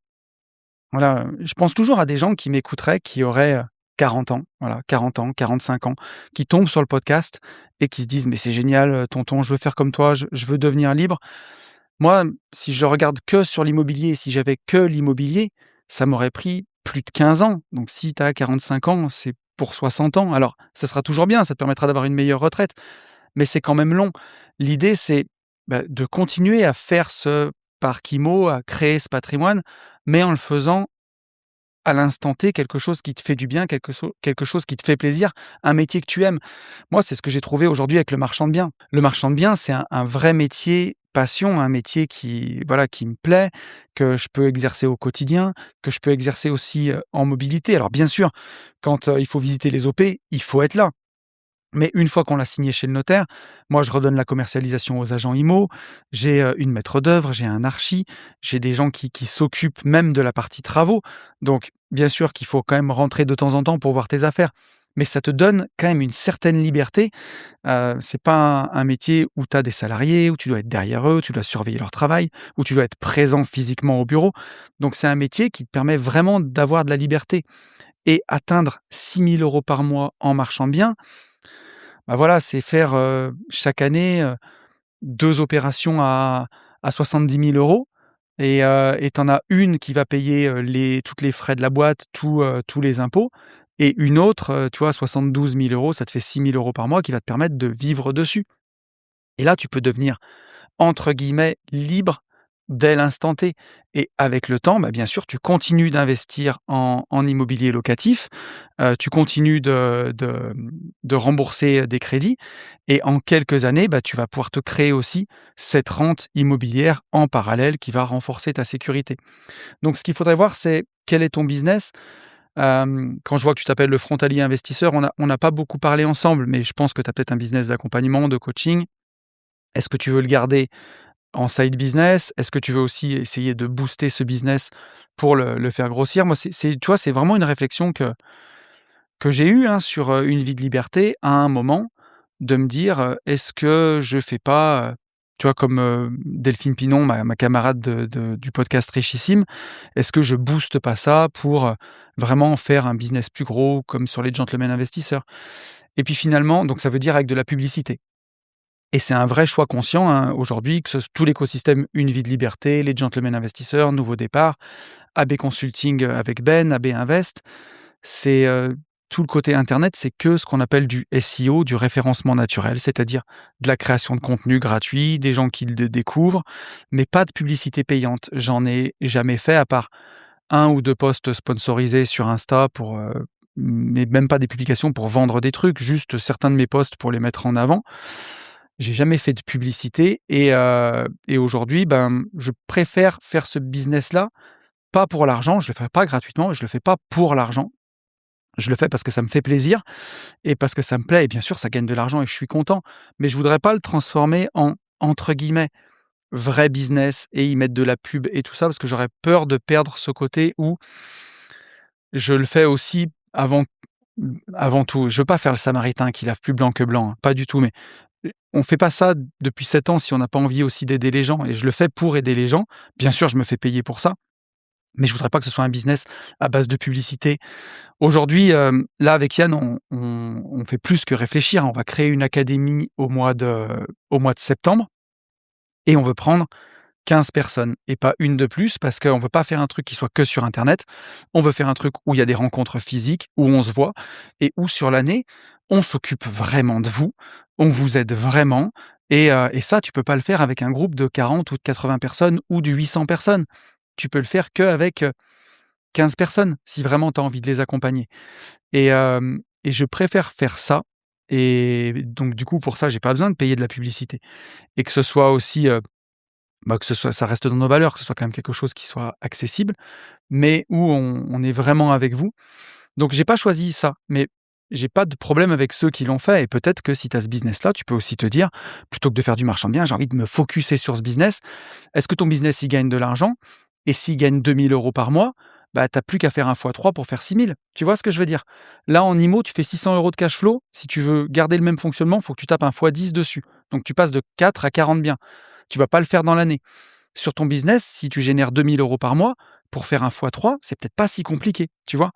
voilà, je pense toujours à des gens qui m'écouteraient, qui auraient, 40 ans, voilà, 40 ans, 45 ans, qui tombent sur le podcast et qui se disent: «Mais c'est génial, tonton, je veux faire comme toi, je veux devenir libre». Moi, si je regarde que sur l'immobilier, si j'avais que l'immobilier, ça m'aurait pris plus de 15 ans. Donc si tu as 45 ans, c'est pour 60 ans. Alors, ça sera toujours bien, ça te permettra d'avoir une meilleure retraite, mais c'est quand même long. L'idée, c'est, bah, de continuer à faire ce parc IMO, à créer ce patrimoine, mais en le faisant à l'instant T, quelque chose qui te fait du bien, quelque chose qui te fait plaisir, un métier que tu aimes. Moi, c'est ce que j'ai trouvé aujourd'hui avec le marchand de biens. Le marchand de biens, c'est un vrai métier passion, un métier qui, voilà, qui me plaît, que je peux exercer au quotidien, que je peux exercer aussi, en mobilité. Alors bien sûr, quand, il faut visiter les OP, il faut être là. Mais une fois qu'on l'a signé chez le notaire, moi je redonne la commercialisation aux agents IMO, j'ai, une maître d'œuvre, j'ai un archi, j'ai des gens qui s'occupent même de la partie travaux. Donc bien sûr qu'il faut quand même rentrer de temps en temps pour voir tes affaires. Mais ça te donne quand même une certaine liberté. C'est pas un métier où tu as des salariés, où tu dois être derrière eux, tu dois surveiller leur travail, où tu dois être présent physiquement au bureau. Donc c'est un métier qui te permet vraiment d'avoir de la liberté et atteindre 6 000 € par mois en marchand bien, bah, voilà, c'est faire, chaque année, 2 opérations à 70 000 € et tu en as une qui va payer, toutes les frais de la boîte, tous les impôts et une autre, tu vois, 72 000 €, ça te fait 6 000 € par mois qui va te permettre de vivre dessus et là, tu peux devenir entre guillemets «libre» dès l'instant T et avec le temps, bah, bien sûr, tu continues d'investir en immobilier locatif, tu continues de rembourser des crédits et en quelques années, bah, tu vas pouvoir te créer aussi cette rente immobilière en parallèle qui va renforcer ta sécurité. Donc ce qu'il faudrait voir, c'est quel est ton business? Quand je vois que tu t'appelles le frontalier investisseur, on n'a pas beaucoup parlé ensemble, mais je pense que tu as peut-être un business d'accompagnement, de coaching. Est-ce que tu veux le garder en side business? Est-ce que tu veux aussi essayer de booster ce business pour le faire grossir? Moi, tu vois, c'est vraiment une réflexion que j'ai eue, hein, sur, une vie de liberté à un moment, de me dire, «Est-ce que je fais pas», tu vois, comme, Delphine Pinon, ma camarade du podcast Richissime, est-ce que je booste pas ça pour, vraiment faire un business plus gros comme sur les gentlemen investisseurs? Et puis finalement donc ça veut dire avec de la publicité. Et c'est un vrai choix conscient, hein, aujourd'hui, que tout l'écosystème Une vie de liberté, les gentlemen investisseurs, Nouveau départ, AB Consulting, avec Ben, AB Invest, c'est, tout le côté internet, c'est que ce qu'on appelle du SEO, du référencement naturel, c'est-à-dire de la création de contenu gratuit, des gens qui le découvrent, mais pas de publicité payante. J'en ai jamais fait à part un ou 2 posts sponsorisés sur Insta pour, mais même pas des publications pour vendre des trucs, juste certains de mes posts pour les mettre en avant. J'ai jamais fait de publicité et aujourd'hui, ben, je préfère faire ce business-là, pas pour l'argent, je le fais pas gratuitement, je le fais pas pour l'argent. Je le fais parce que ça me fait plaisir et parce que ça me plaît et bien sûr ça gagne de l'argent et je suis content. Mais je voudrais pas le transformer en, entre guillemets, «vrai business» et y mettre de la pub et tout ça parce que j'aurais peur de perdre ce côté où je le fais aussi avant tout. Je veux pas faire le samaritain qui lave plus blanc que blanc, hein, pas du tout, mais on fait pas ça depuis 7 ans si on n'a pas envie aussi d'aider les gens et je le fais pour aider les gens. Bien sûr, je me fais payer pour ça, mais je voudrais pas que ce soit un business à base de publicité. Aujourd'hui, là avec Yann, on fait plus que réfléchir. On va créer une académie au mois de septembre et on veut prendre 15 personnes et pas une de plus parce qu'on veut pas faire un truc qui soit que sur internet. On veut faire un truc où il y a des rencontres physiques, où on se voit et où sur l'année, on s'occupe vraiment de vous, on vous aide vraiment et ça, tu peux pas le faire avec un groupe de 40 ou de 80 personnes ou de 800 personnes. Tu peux le faire qu'avec, 15 personnes, si vraiment tu as envie de les accompagner et je préfère faire ça et donc du coup, pour ça, j'ai pas besoin de payer de la publicité et que ce soit aussi, que ce soit ça reste dans nos valeurs, que ce soit quand même quelque chose qui soit accessible, mais où on est vraiment avec vous. Donc j'ai pas choisi ça, mais j'ai pas de problème avec ceux qui l'ont fait et peut-être que si tu as ce business-là, tu peux aussi te dire: «Plutôt que de faire du marchand de biens, j'ai envie de me focuser sur ce business». Est-ce que ton business, il gagne de l'argent? Et s'il gagne 2 000 € par mois, bah, tu plus qu'à faire un fois 3 pour faire 6 000. Tu vois ce que je veux dire? Là, en IMO, tu fais 600 € de cash flow. Si tu veux garder le même fonctionnement, il faut que tu tapes un fois 10 dessus. Donc tu passes de 4 à 40 biens. Tu vas pas le faire dans l'année. Sur ton business, si tu génères 2 000 € par mois, pour faire un fois 3, c'est peut-être pas si compliqué, tu vois?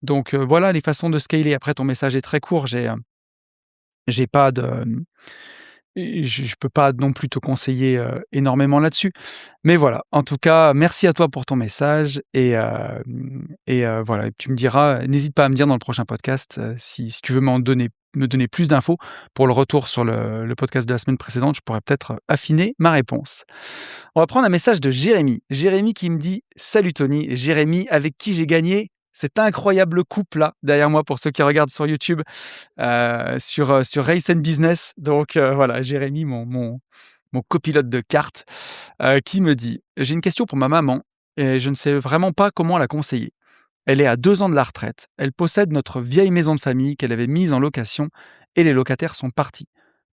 Donc voilà les façons de scaler. Après ton message est très court, j'ai pas de, et je peux pas non plus te conseiller, énormément là-dessus. Mais voilà, en tout cas, merci à toi pour ton message et voilà, et tu me diras, n'hésite pas à me dire dans le prochain podcast, si tu veux me donner plus d'infos pour le retour sur le podcast de la semaine précédente, je pourrais peut-être, affiner ma réponse. On va prendre un message de Jérémy. Jérémy qui me dit: «Salut Tony». Jérémy avec qui j'ai gagné cet incroyable couple-là, derrière moi pour ceux qui regardent sur YouTube, sur Race and Business. Donc voilà, Jérémy, mon copilote de cartes, qui me dit: «J'ai une question pour ma maman et je ne sais vraiment pas comment la conseiller. Elle est à 2 ans de la retraite. Elle possède notre vieille maison de famille qu'elle avait mise en location et les locataires sont partis.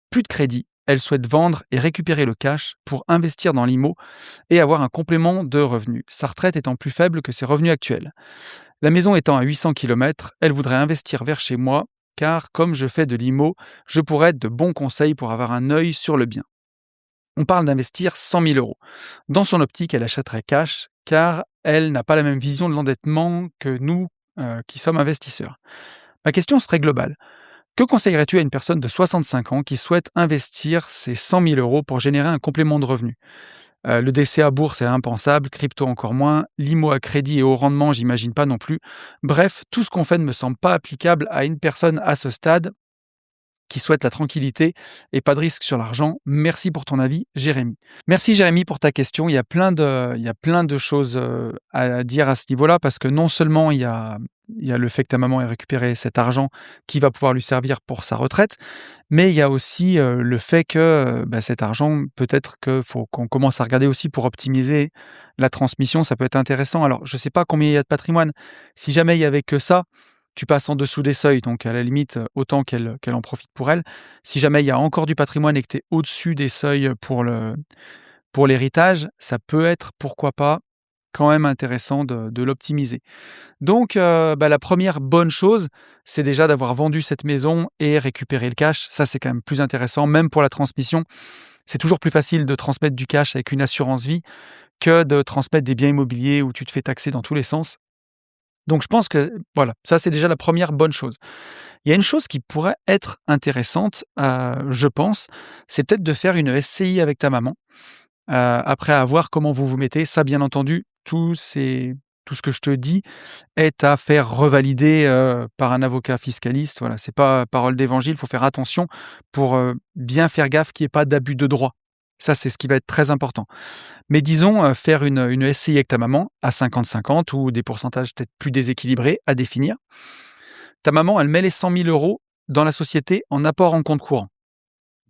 Plus de crédit. Elle souhaite vendre et récupérer le cash pour investir dans l'IMO et avoir un complément de revenus, sa retraite étant plus faible que ses revenus actuels. La maison étant à 800 km, elle voudrait investir vers chez moi, car comme je fais de l'IMO, je pourrais être de bons conseils pour avoir un œil sur le bien. On parle d'investir 100 000 €. Dans son optique, elle achèterait cash, car elle n'a pas la même vision de l'endettement que nous, qui sommes investisseurs. Ma question serait globale. Que conseillerais-tu à une personne de 65 ans qui souhaite investir ses 100 000 € pour générer un complément de revenu? Le décès à bourse est impensable, crypto encore moins, l'IMO à crédit et au rendement, j'imagine pas non plus. Bref, tout ce qu'on fait ne me semble pas applicable à une personne à ce stade qui souhaite la tranquillité et pas de risque sur l'argent. Merci pour ton avis, Jérémy. Merci Jérémy pour ta question. Il y a plein de choses à dire à ce niveau-là parce que non seulement il y a il y a le fait que ta maman ait récupéré cet argent qui va pouvoir lui servir pour sa retraite, mais il y a aussi, le fait que, cet argent, peut-être qu'il faut qu'on commence à regarder aussi pour optimiser la transmission, ça peut être intéressant. Alors, je ne sais pas combien il y a de patrimoine. Si jamais il y avait que ça, tu passes en dessous des seuils, donc à la limite, autant qu'elle en profite pour elle. Si jamais il y a encore du patrimoine et que tu es au-dessus des seuils pour l'héritage, ça peut être, pourquoi pas, quand même intéressant de l'optimiser. Donc, la première bonne chose, c'est déjà d'avoir vendu cette maison et récupérer le cash. Ça, c'est quand même plus intéressant, même pour la transmission. C'est toujours plus facile de transmettre du cash avec une assurance vie que de transmettre des biens immobiliers où tu te fais taxer dans tous les sens. Donc je pense que voilà, ça c'est déjà la première bonne chose. Il y a une chose qui pourrait être intéressante, je pense, c'est peut-être de faire une SCI avec ta maman. Après à voir comment vous vous mettez. Ça, bien entendu, tout ce que je te dis est à faire revalider, par un avocat fiscaliste. Voilà, c'est pas parole d'évangile, il faut faire attention pour, bien faire gaffe qu'il y ait pas d'abus de droit. Ça, c'est ce qui va être très important. Mais disons, faire une SCI avec ta maman à 50-50 ou des pourcentages peut-être plus déséquilibrés à définir. Ta maman, elle met les 100 000 € dans la société en apport en compte courant.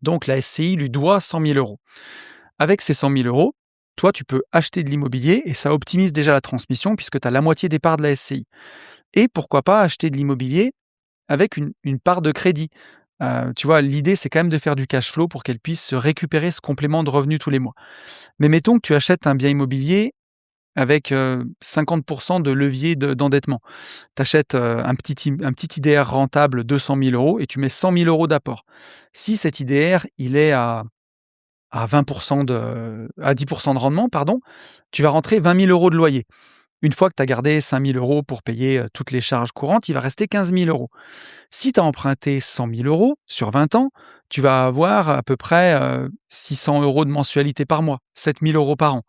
Donc la SCI lui doit 100 000 €. Avec ces 100 000 €, toi, tu peux acheter de l'immobilier et ça optimise déjà la transmission puisque tu as la moitié des parts de la SCI. Et pourquoi pas acheter de l'immobilier avec une part de crédit. Tu vois, l'idée, c'est quand même de faire du cash flow pour qu'elle puisse se récupérer ce complément de revenu tous les mois. Mais mettons que tu achètes un bien immobilier avec, 50 de levier d'endettement. Tu achètes, un petit IDR rentable de 100 000 € et tu mets 100 000 € d'apport. Si cet IDR, il est à 20 à 10 de rendement, pardon, tu vas rentrer 20 000 € de loyer. Une fois que tu as gardé 5 000 € pour payer, toutes les charges courantes, il va rester 15 000 €. Si tu as emprunté 100 000 € sur 20 ans, tu vas avoir à peu près, 600 € de mensualité par mois, 7 000 € par an.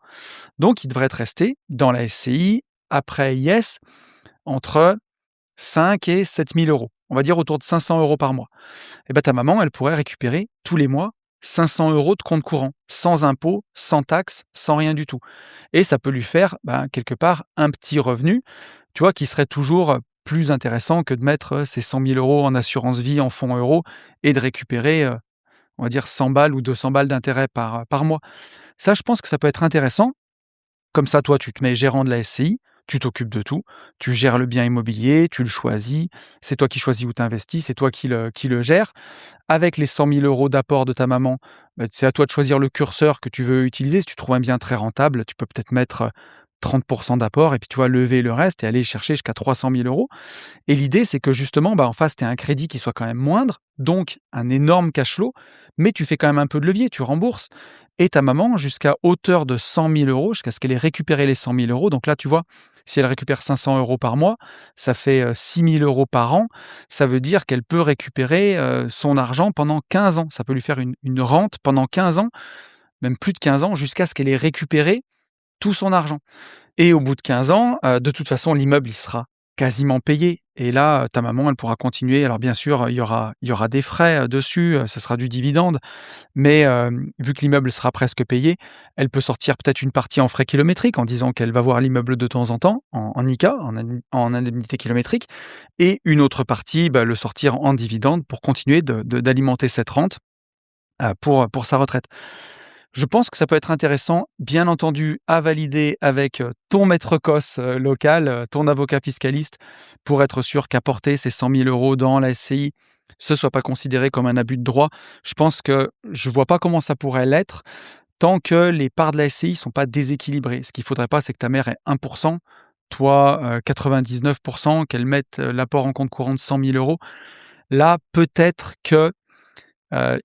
Donc il devrait te rester dans la SCI, après IS, entre 5 et 7 000 €. On va dire autour de 500 € par mois. Et ta maman, elle pourrait récupérer tous les mois 500 € de compte courant, sans impôt, sans taxes, sans rien du tout. Et ça peut lui faire, quelque part, un petit revenu, tu vois, qui serait toujours, plus intéressant que de mettre, ces 100 000 € en assurance vie, en fonds euros et de récupérer, on va dire 100 balles ou 200 balles d'intérêt par mois. Ça, je pense que ça peut être intéressant. Comme ça, toi, tu te mets gérant de la SCI, tu t'occupes de tout, tu gères le bien immobilier, tu le choisis, c'est toi qui choisis où tu investis, c'est toi qui le gères. Avec les 100 000 € d'apport de ta maman, c'est à toi de choisir le curseur que tu veux utiliser. Si tu trouves un bien très rentable, tu peux peut-être mettre, 30 d'apport et puis tu vas lever le reste et aller chercher jusqu'à 300 000 €. Et l'idée, c'est que justement, en face, tu as un crédit qui soit quand même moindre, donc un énorme cash flow, mais tu fais quand même un peu de levier, tu rembourses. Et ta maman, jusqu'à hauteur de 100 000 €, jusqu'à ce qu'elle ait récupéré les 100 000 €. Donc là, tu vois, si elle récupère 500 € par mois, ça fait 6 000 € par an. Ça veut dire qu'elle peut récupérer son argent pendant 15 ans. Ça peut lui faire une rente pendant 15 ans, même plus de 15 ans, jusqu'à ce qu'elle ait récupéré tout son argent. Et au bout de 15 ans, de toute façon, l'immeuble, il sera quasiment payé et là, ta maman, elle pourra continuer. Alors bien sûr, il y aura des frais, dessus, ce sera du dividende, mais vu que l'immeuble sera presque payé, elle peut sortir peut-être une partie en frais kilométriques en disant qu'elle va voir l'immeuble de temps en temps, en ICA, en indemnité kilométrique et une autre partie, le sortir en dividende pour continuer d'alimenter cette rente, pour sa retraite. Je pense que ça peut être intéressant, bien entendu, à valider avec, ton maître cos, local, ton avocat fiscaliste, pour être sûr qu'apporter ces 100 000 € dans la SCI, ce soit pas considéré comme un abus de droit. Je pense que je vois pas comment ça pourrait l'être, tant que les parts de la SCI sont pas déséquilibrées. Ce qu'il faudrait pas, c'est que ta mère ait 1 toi, 99 qu'elle mette, l'apport en compte courant de 100 000 €. Là, peut-être que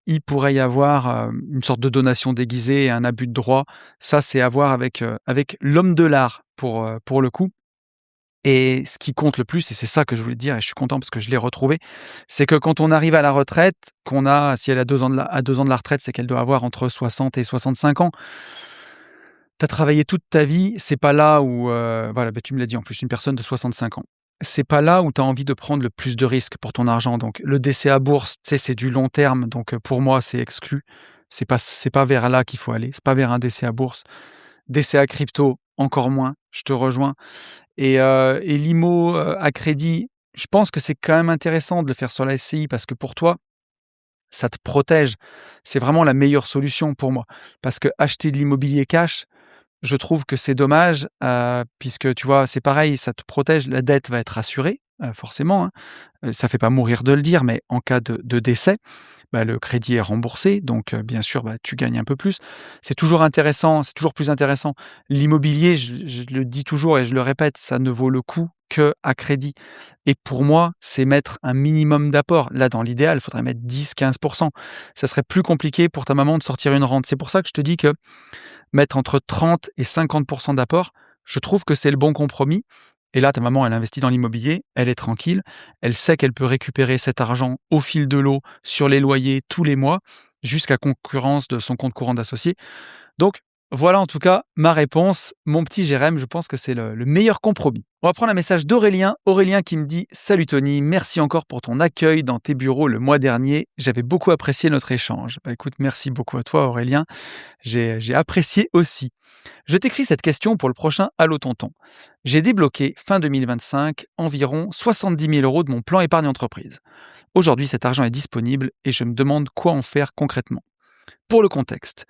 il pourrait y avoir, une sorte de donation déguisée et un abus de droit. Ça, c'est à voir avec l'homme de l'art pour le coup. Et ce qui compte le plus, et c'est ça que je voulais te dire et je suis content parce que je l'ai retrouvé, c'est que quand on arrive à la retraite, si elle a 2 ans à 2 ans de la retraite, c'est qu'elle doit avoir entre 60 et 65 ans. Tu as travaillé toute ta vie, c'est pas là où, voilà, tu me l'as dit en plus, une personne de 65 ans. C'est pas là où tu as envie de prendre le plus de risques pour ton argent. Donc le décès à bourse, tu sais, c'est du long terme, donc pour moi, c'est exclu. C'est pas vers là qu'il faut aller, c'est pas vers un décès à bourse. Décès à crypto, encore moins, je te rejoins. Et l'IMO, à crédit, je pense que c'est quand même intéressant de le faire sur la SCI parce que pour toi, ça te protège. C'est vraiment la meilleure solution pour moi. Parce que acheter de l'immobilier cash, je trouve que c'est dommage, puisque tu vois, c'est pareil, ça te protège, la dette va être assurée, forcément, hein. Ça fait pas mourir de le dire, mais en cas de décès, bah, le crédit est remboursé, donc bien sûr, bah, tu gagnes un peu plus. C'est toujours intéressant, c'est toujours plus intéressant. L'immobilier, je le dis toujours et je le répète, ça ne vaut le coup qu'à crédit et pour moi, c'est mettre un minimum d'apport. Là, dans l'idéal, il faudrait mettre 10-15. Ça serait plus compliqué pour ta maman de sortir une rente. C'est pour ça que je te dis que mettre entre 30 et 50 d'apport, je trouve que c'est le bon compromis. Et là, ta maman, elle investit dans l'immobilier, elle est tranquille, elle sait qu'elle peut récupérer cet argent au fil de l'eau sur les loyers tous les mois, jusqu'à concurrence de son compte courant d'associé. Donc, voilà en tout cas ma réponse. Mon petit Jérém, je pense que c'est le meilleur compromis. On va prendre un message d'Aurélien. Aurélien qui me dit: Salut Tony, merci encore pour ton accueil dans tes bureaux le mois dernier. J'avais beaucoup apprécié notre échange. Bah écoute, merci beaucoup à toi Aurélien. J'ai apprécié aussi. Je t'écris cette question pour le prochain Allo Tonton. J'ai débloqué fin 2025 environ 70 000 euros de mon plan épargne entreprise. Aujourd'hui, cet argent est disponible et je me demande quoi en faire concrètement. Pour le contexte,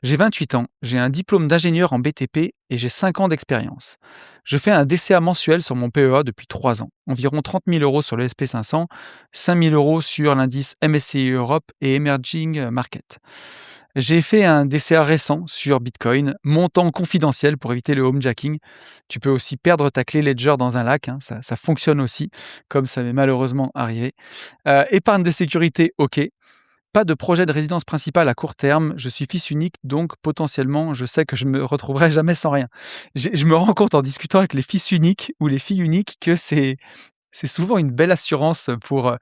j'ai 28 ans, j'ai un diplôme d'ingénieur en BTP et j'ai 5 ans d'expérience. Je fais un DCA mensuel sur mon PEA depuis 3 ans, environ 30 000 euros sur le SP500, 5 000 euros sur l'indice MSCI Europe et Emerging Market. J'ai fait un DCA récent sur Bitcoin, montant confidentiel pour éviter le homejacking. Tu peux aussi perdre ta clé Ledger dans un lac, hein, ça fonctionne aussi, comme ça m'est malheureusement arrivé. Épargne de sécurité, ok. Pas de projet de résidence principale à court terme, je suis fils unique, donc potentiellement, je sais que je me retrouverai jamais sans rien. Je me rends compte en discutant avec les fils uniques ou les filles uniques que c'est souvent une belle assurance pour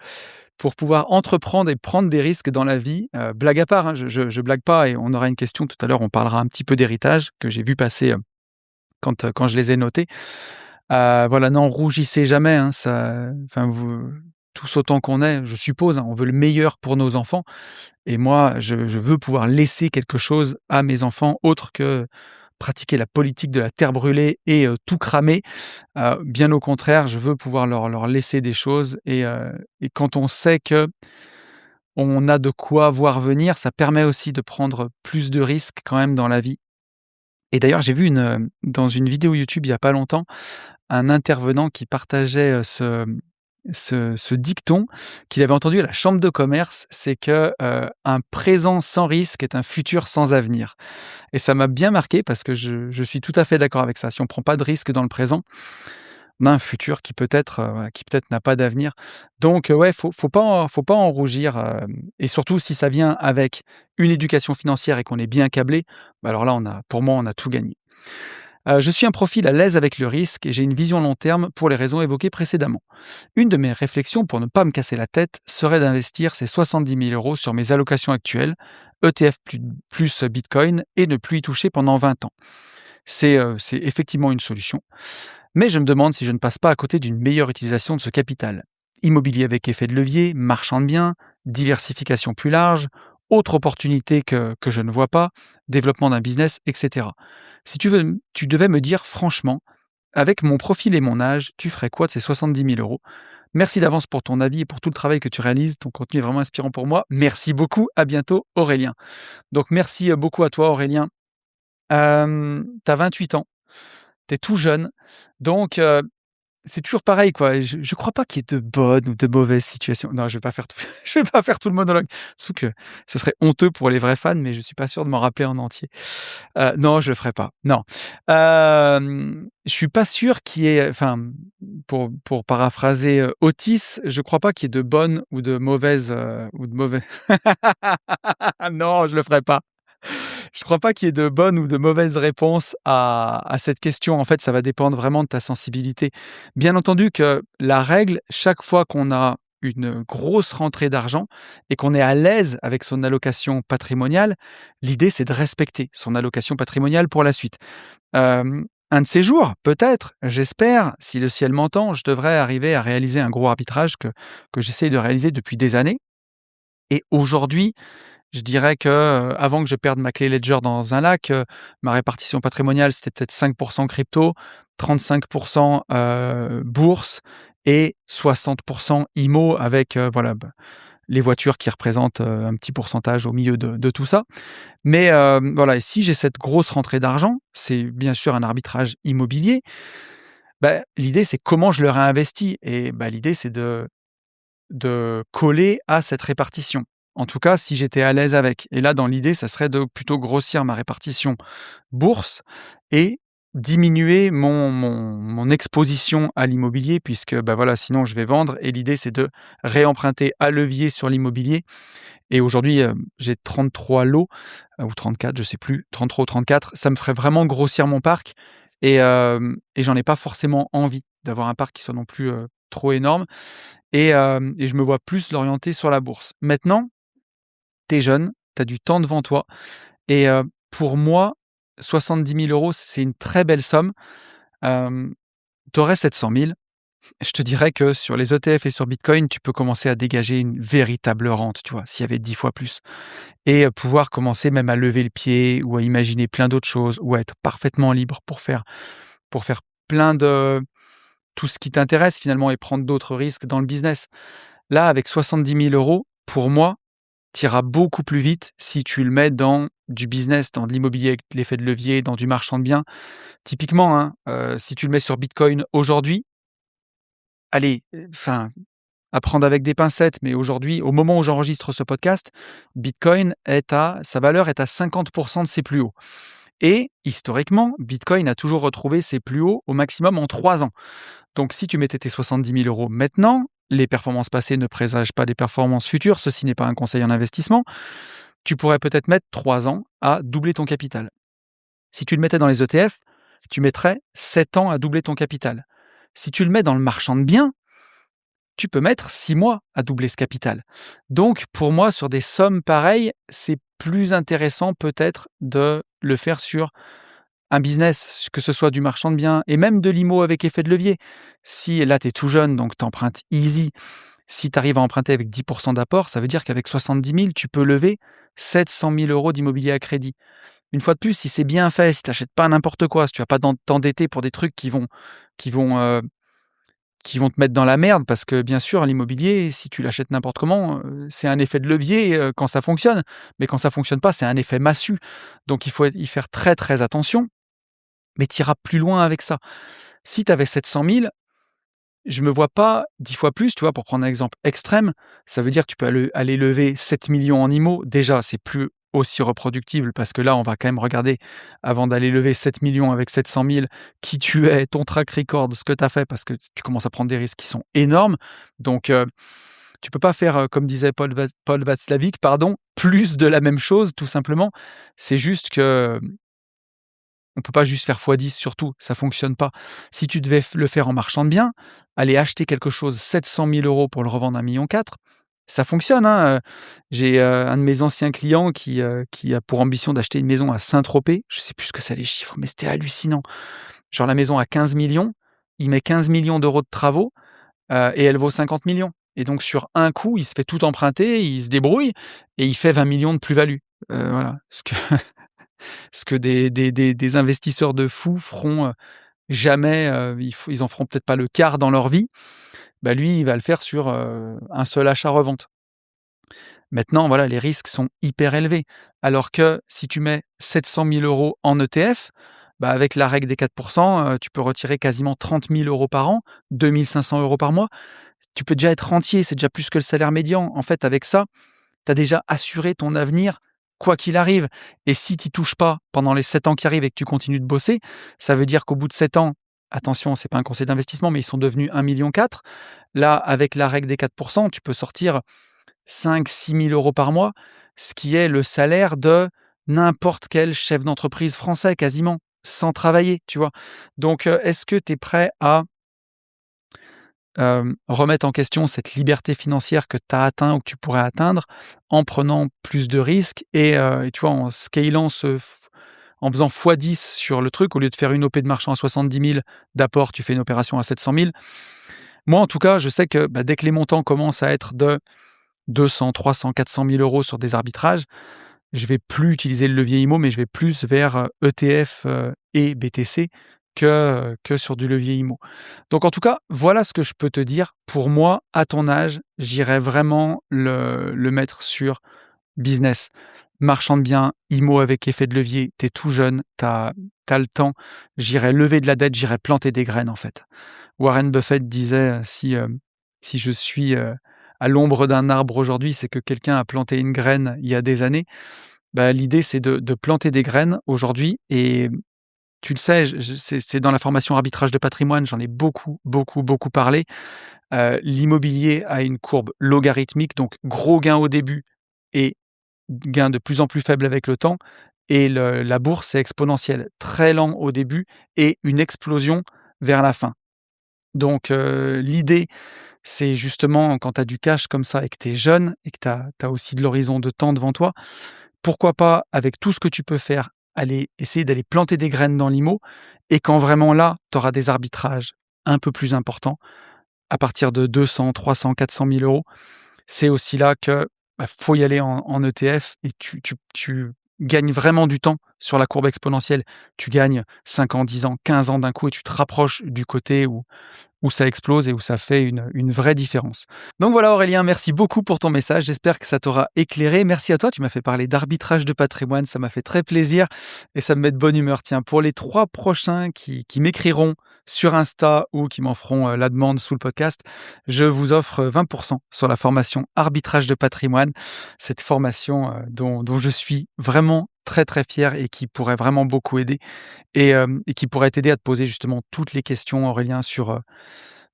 pouvoir entreprendre et prendre des risques dans la vie. Blague à part, hein, je blague pas et on aura une question tout à l'heure, on parlera un petit peu d'héritage que j'ai vu passer, quand je les ai notés. Voilà, non, rougissez jamais, hein, ça enfin vous tous autant qu'on est, je suppose, hein, on veut le meilleur pour nos enfants et moi, je veux pouvoir laisser quelque chose à mes enfants autre que pratiquer la politique de la terre brûlée et tout cramer. Bien au contraire, je veux pouvoir leur laisser des choses et quand on sait qu'on a de quoi voir venir, ça permet aussi de prendre plus de risques quand même dans la vie. Et d'ailleurs, j'ai vu dans une vidéo YouTube il y a pas longtemps, un intervenant qui partageait, ce dicton qu'il avait entendu à la chambre de commerce, c'est que, «Un présent sans risque est un futur sans avenir» et ça m'a bien marqué parce que je suis tout à fait d'accord avec ça. Si on prend pas de risque dans le présent, on a un futur qui peut-être, voilà, qui peut-être n'a pas d'avenir. Donc, ouais, faut pas en rougir, et surtout si ça vient avec une éducation financière et qu'on est bien câblé, bah, alors là, pour moi, on a tout gagné. Je suis un profil à l'aise avec le risque et j'ai une vision long terme pour les raisons évoquées précédemment. Une de mes réflexions pour ne pas me casser la tête serait d'investir ces 70 000 euros sur mes allocations actuelles, ETF plus Bitcoin, et ne plus y toucher pendant 20 ans. C'est effectivement une solution, mais je me demande si je ne passe pas à côté d'une meilleure utilisation de ce capital. Immobilier avec effet de levier, marchand de biens, diversification plus large, autre opportunité que je ne vois pas, développement d'un business, etc. Si tu devais me dire franchement, avec mon profil et mon âge, tu ferais quoi de ces 70 000 euros? Merci d'avance pour ton avis et pour tout le travail que tu réalises. Ton contenu est vraiment inspirant pour moi. Merci beaucoup. À bientôt, Aurélien. Donc, merci beaucoup à toi, Aurélien. Tu as 28 ans. Tu es tout jeune. Donc, c'est toujours pareil, quoi. Je crois pas qu'il y ait de bonnes ou de mauvaises situations. Non, je vais pas faire tout je vais pas faire tout le monologue. Surtout que ce serait honteux pour les vrais fans, mais je suis pas sûr de m'en rappeler en entier. Non, je le ferai pas. Non. Je suis pas sûr qu'il y ait enfin, pour paraphraser, Otis, je crois pas qu'il y ait de bonnes ou de mauvaises, ou de mauvais non, je le ferai pas. Je crois pas qu'il y ait de bonnes ou de mauvaises réponses à cette question. En fait, ça va dépendre vraiment de ta sensibilité. Bien entendu que la règle, chaque fois qu'on a une grosse rentrée d'argent et qu'on est à l'aise avec son allocation patrimoniale, l'idée, c'est de respecter son allocation patrimoniale pour la suite. Un de ces jours, peut-être, j'espère, si le ciel m'entend, je devrais arriver à réaliser un gros arbitrage que j'essaye de réaliser depuis des années et aujourd'hui, je dirais que, avant que je perde ma clé Ledger dans un lac, ma répartition patrimoniale, c'était peut-être 5 crypto, 35% bourse et 60% IMO avec les voitures qui représentent un petit pourcentage au milieu de tout ça. Mais voilà, et si j'ai cette grosse rentrée d'argent, c'est bien sûr un arbitrage immobilier. L'idée, c'est comment je le réinvestis et l'idée, c'est de coller à cette répartition. En tout cas, si j'étais à l'aise avec. Et là, dans l'idée, ça serait de plutôt grossir ma répartition bourse et diminuer mon exposition à l'immobilier puisque, sinon je vais vendre et l'idée, c'est de réemprunter à levier sur l'immobilier. Et aujourd'hui, j'ai 33 lots, ou 34, je sais plus, 33 ou 34. Ça me ferait vraiment grossir mon parc et j'en ai pas forcément envie d'avoir un parc qui soit non plus, trop énorme et je me vois plus l'orienter sur la bourse. Maintenant, tu es jeune, tu as du temps devant toi et pour moi, 70 000 €, c'est une très belle somme. Tu aurais 700 000. Je te dirais que sur les ETF et sur Bitcoin, tu peux commencer à dégager une véritable rente, tu vois? S'il y avait 10 fois plus et pouvoir commencer même à lever le pied ou à imaginer plein d'autres choses ou à être parfaitement libre pour faire plein de tout ce qui t'intéresse finalement et prendre d'autres risques dans le business. Là, avec 70 000 €, pour moi, tu iras beaucoup plus vite si tu le mets dans du business, dans de l'immobilier avec l'effet de levier, dans du marchand de biens. Typiquement, hein, si tu le mets sur Bitcoin aujourd'hui, allez, enfin, à prendre avec des pincettes, mais aujourd'hui, au moment où j'enregistre ce podcast, Bitcoin sa valeur est à 50% de ses plus hauts. Et historiquement, Bitcoin a toujours retrouvé ses plus hauts au maximum en 3 ans. Donc si tu mettais tes 70 000 € maintenant, les performances passées ne présagent pas des performances futures, ceci n'est pas un conseil en investissement, tu pourrais peut-être mettre 3 ans à doubler ton capital. Si tu le mettais dans les ETF, tu mettrais 7 ans à doubler ton capital. Si tu le mets dans le marchand de biens, tu peux mettre 6 mois à doubler ce capital. Donc pour moi, sur des sommes pareilles, c'est plus intéressant peut-être de le faire sur un business, que ce soit du marchand de biens et même de l'IMO avec effet de levier. Si là, tu es tout jeune, donc tu empruntes easy, si tu arrives à emprunter avec 10% d'apport, ça veut dire qu'avec 70 000, tu peux lever 700 000 € d'immobilier à crédit. Une fois de plus, si c'est bien fait, si tu n'achètes pas n'importe quoi, si tu vas pas t'endetter pour des trucs qui vont, qui vont te mettre dans la merde, parce que bien sûr, l'immobilier, si tu l'achètes n'importe comment, c'est un effet de levier quand ça fonctionne, mais quand ça fonctionne pas, c'est un effet massue. Donc il faut y faire très très attention, mais tu iras plus loin avec ça. Si tu avais 700 000, je me vois pas 10 fois plus, tu vois, pour prendre un exemple extrême, ça veut dire que tu peux aller lever 7 millions en IMO. Déjà, c'est plus aussi reproductible parce que là, on va quand même regarder avant d'aller lever 7 millions avec 700 000, qui tu es, ton track record, ce que tu as fait, parce que tu commences à prendre des risques qui sont énormes. Donc, tu peux pas faire, comme disait Paul Václavic, pardon, plus de la même chose, tout simplement. C'est juste que on peut pas juste faire x10 sur tout, ça fonctionne pas. Si tu devais le faire en marchand de biens, aller acheter quelque chose 700 000 € pour le revendre à 1,4 million, ça fonctionne, hein, j'ai, un de mes anciens clients qui a pour ambition d'acheter une maison à Saint-Tropez. Je sais plus ce que c'est les chiffres, mais c'était hallucinant. Genre la maison à 15 millions, il met 15 millions d'euros de travaux, et elle vaut 50 millions. Et donc sur un coup, il se fait tout emprunter, il se débrouille et il fait 20 millions de plus-value. Voilà, ce que des investisseurs de fous feront, jamais, ils en feront peut-être pas le quart dans leur vie. Lui, il va le faire sur, un seul achat-revente. Maintenant, voilà, les risques sont hyper élevés. Alors que si tu mets 700 000 € en ETF, avec la règle des 4 tu peux retirer quasiment 30 000 € par an, 2 500 € par mois. Tu peux déjà être rentier, c'est déjà plus que le salaire médian. En fait, avec ça, tu as déjà assuré ton avenir quoi qu'il arrive. Et si tu y touches pas pendant les 7 ans qui arrivent et que tu continues de bosser, ça veut dire qu'au bout de 7 ans, attention, c'est pas un conseil d'investissement, mais ils sont devenus 1,4 million. Là, avec la règle des 4 tu peux sortir 5 000 – 6 000 € par mois, ce qui est le salaire de n'importe quel chef d'entreprise français quasiment, sans travailler, tu vois? Donc, est-ce que tu es prêt à remettre en question cette liberté financière que tu as atteint ou que tu pourrais atteindre en prenant plus de risques et tu vois, en scalant en faisant x10 sur le truc, au lieu de faire une OP de marchand à 70 000 d'apport, tu fais une opération à 700 000. Moi, en tout cas, je sais que, dès que les montants commencent à être de 200 300 400 000 € sur des arbitrages, je vais plus utiliser le levier IMO, mais je vais plus vers, ETF, et BTC que sur du levier IMO. Donc en tout cas, voilà ce que je peux te dire. Pour moi, à ton âge, j'irais vraiment le mettre sur business. Marchand de biens, IMO avec effet de levier, tu es tout jeune, tu as le temps. J'irais lever de la dette, j'irais planter des graines en fait. Warren Buffett disait, si je suis, à l'ombre d'un arbre aujourd'hui, c'est que quelqu'un a planté une graine il y a des années. Bah, l'idée c'est de planter des graines aujourd'hui et tu le sais, c'est dans la formation arbitrage de patrimoine, j'en ai beaucoup, beaucoup, beaucoup parlé. L'immobilier a une courbe logarithmique, donc gros gain au début et gain de plus en plus faible avec le temps et la bourse, c'est exponentiel. Très lent au début et une explosion vers la fin. Donc l'idée, c'est justement quand tu as du cash comme ça et que tu es jeune et que tu as aussi de l'horizon de temps devant toi, pourquoi pas, avec tout ce que tu peux faire, aller essayer d'aller planter des graines dans l'IMO et quand vraiment là, tu auras des arbitrages un peu plus importants, à partir de 200, 300, 400 000 €, c'est aussi là que, bah, faut y aller en ETF et tu gagnes vraiment du temps sur la courbe exponentielle. Tu gagnes 5 ans, 10 ans, 15 ans d'un coup et tu te rapproches du côté où ça explose et où ça fait une vraie différence. Donc voilà Aurélien, merci beaucoup pour ton message, j'espère que ça t'aura éclairé. Merci à toi, tu m'as fait parler d'arbitrage de patrimoine, ça m'a fait très plaisir et ça me met de bonne humeur. Tiens, pour les 3 prochains qui m'écriront sur Insta ou qui m'en feront la demande sous le podcast, je vous offre 20% sur la formation arbitrage de patrimoine, cette formation dont je suis vraiment très très fier et qui pourrait vraiment beaucoup aider et qui pourrait t'aider à te poser justement toutes les questions, Aurélien, sur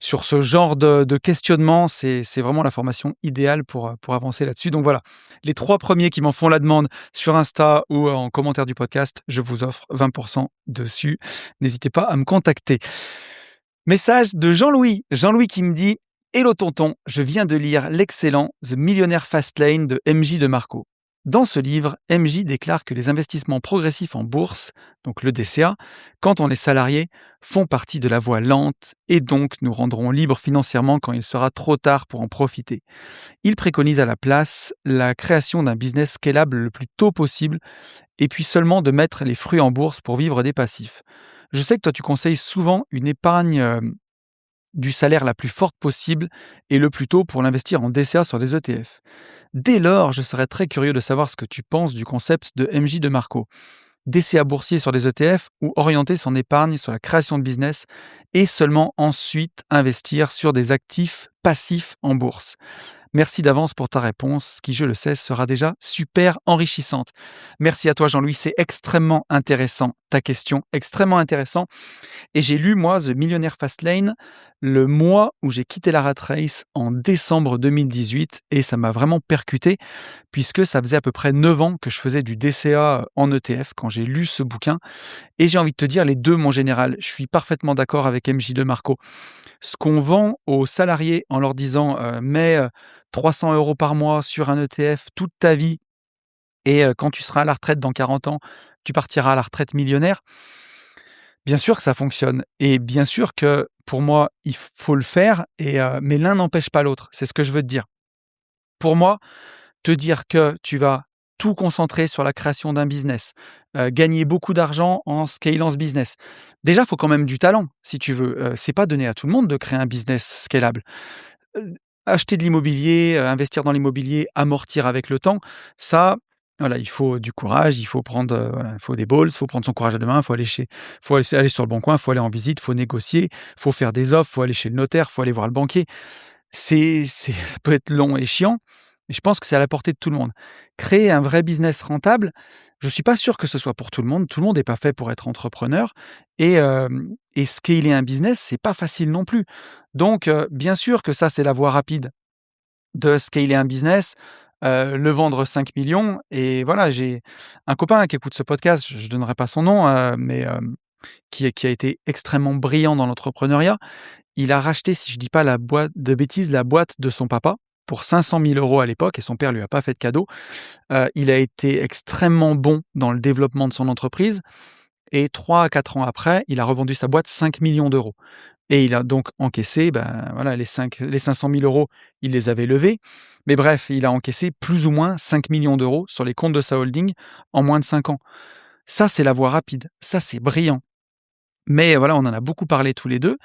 ce genre de questionnement. C'est vraiment la formation idéale pour avancer là-dessus. Donc voilà, les 3 premiers qui m'en font la demande sur Insta ou en commentaire du podcast, je vous offre 20% dessus. N'hésitez pas à me contacter. Message de Jean-Louis. Jean-Louis qui me dit: «Hello tonton, je viens de lire l'excellent The Millionaire Fastlane de MJ de Marco. Dans ce livre, MJ déclare que les investissements progressifs en bourse, donc le DCA, quand on est salarié, font partie de la voie lente et donc nous rendront libres financièrement quand il sera trop tard pour en profiter. Il préconise à la place la création d'un business scalable le plus tôt possible et puis seulement de mettre les fruits en bourse pour vivre des passifs. Je sais que toi tu conseilles souvent une épargne du salaire la plus forte possible et le plus tôt pour l'investir en DCA sur des ETF. Dès lors, je serais très curieux de savoir ce que tu penses du concept de MJ de Marco. DCA boursier sur des ETF ou orienter son épargne sur la création de business et seulement ensuite investir sur des actifs passifs en bourse. Merci d'avance pour ta réponse, qui, je le sais, sera déjà super enrichissante. Merci à toi, Jean-Louis. C'est extrêmement intéressant, ta question, extrêmement intéressant. Et j'ai lu, moi, The Millionaire Fastlane le mois où j'ai quitté la rat race en décembre 2018 et ça m'a vraiment percuté puisque ça faisait à peu près 9 ans que je faisais du DCA en ETF quand j'ai lu ce bouquin. Et j'ai envie de te dire, les deux, mon général, je suis parfaitement d'accord avec MJ de Marco. Ce qu'on vend aux salariés en leur disant mets 300 € par mois sur un ETF toute ta vie et quand tu seras à la retraite dans 40 ans, tu partiras à la retraite millionnaire. Bien sûr que ça fonctionne et bien sûr que pour moi, il faut le faire mais l'un n'empêche pas l'autre, c'est ce que je veux te dire. Pour moi, te dire que tu vas tout concentrer sur la création d'un business, gagner beaucoup d'argent en scalant ce business. Déjà, il faut quand même du talent, si tu veux. C'est pas donné à tout le monde de créer un business scalable. Acheter de l'immobilier, investir dans l'immobilier, amortir avec le temps, ça, voilà, il faut du courage, il faut prendre, voilà, il faut des balls, il faut prendre son courage à 2 mains, faut aller sur le bon coin, il faut aller en visite, il faut négocier, il faut faire des offres, il faut aller chez le notaire, il faut aller voir le banquier. Ça peut être long et chiant, mais je pense que c'est à la portée de tout le monde. Créer un vrai business rentable, je suis pas sûr que ce soit pour tout le monde. Tout le monde n'est pas fait pour être entrepreneur et scaler un business, c'est pas facile non plus. Donc bien sûr que ça, c'est la voie rapide de scaler un business, le vendre 5 millions et voilà, j'ai un copain qui écoute ce podcast, je donnerai pas son nom, mais qui a été extrêmement brillant dans l'entrepreneuriat. Il a racheté, si je dis pas de bêtises, la boîte de son papa pour 500 000 € à l'époque et son père lui a pas fait de cadeau. Il a été extrêmement bon dans le développement de son entreprise et 3 à 4 ans après, il a revendu sa boîte 5 millions d'euros et il a donc encaissé, ben, voilà, les 500 000 €, il les avait levés. Mais bref, il a encaissé plus ou moins 5 millions d'euros sur les comptes de sa holding en moins de 5 ans. Ça, c'est la voie rapide. Ça, c'est brillant. Mais voilà, on en a beaucoup parlé tous les 2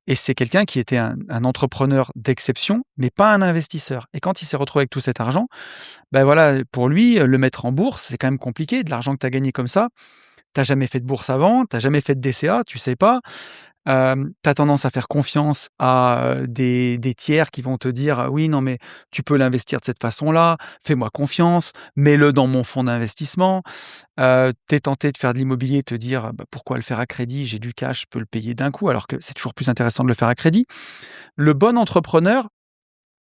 et c'est quelqu'un qui était un entrepreneur d'exception, mais pas un investisseur et quand il s'est retrouvé avec tout cet argent, bah, voilà, pour lui, le mettre en bourse, c'est quand même compliqué. De l'argent que tu as gagné comme ça, tu jamais fait de bourse avant, tu jamais fait de DCA, tu sais pas. Tu as tendance à faire confiance à, des tiers qui vont te dire: «Oui, non, mais tu peux l'investir de cette façon-là, fais-moi confiance, mets-le dans mon fonds d'investissement». Tu es tenté de faire de l'immobilier, te dire: «Bah, pourquoi le faire à crédit? J'ai du cash, je peux le payer d'un coup», alors que c'est toujours plus intéressant de le faire à crédit. Le bon entrepreneur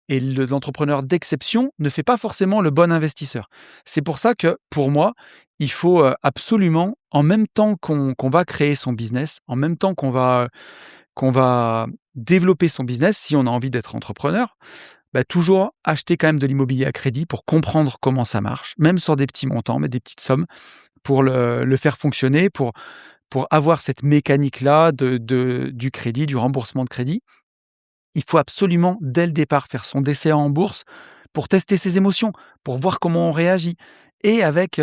et l'entrepreneur d'exception ne fait pas forcément le bon investisseur. C'est pour ça que, pour moi, il faut, absolument, en même temps qu'on va créer son business, en même temps qu'on va développer son business, si on a envie d'être entrepreneur, bah, toujours acheter quand même de l'immobilier à crédit pour comprendre comment ça marche, même sur des petits montants, mais des petites sommes pour le faire fonctionner, pour avoir cette mécanique-là du crédit, du remboursement de crédit. Il faut absolument, dès le départ, faire son DCA en bourse pour tester ses émotions, pour voir comment on réagit et avec,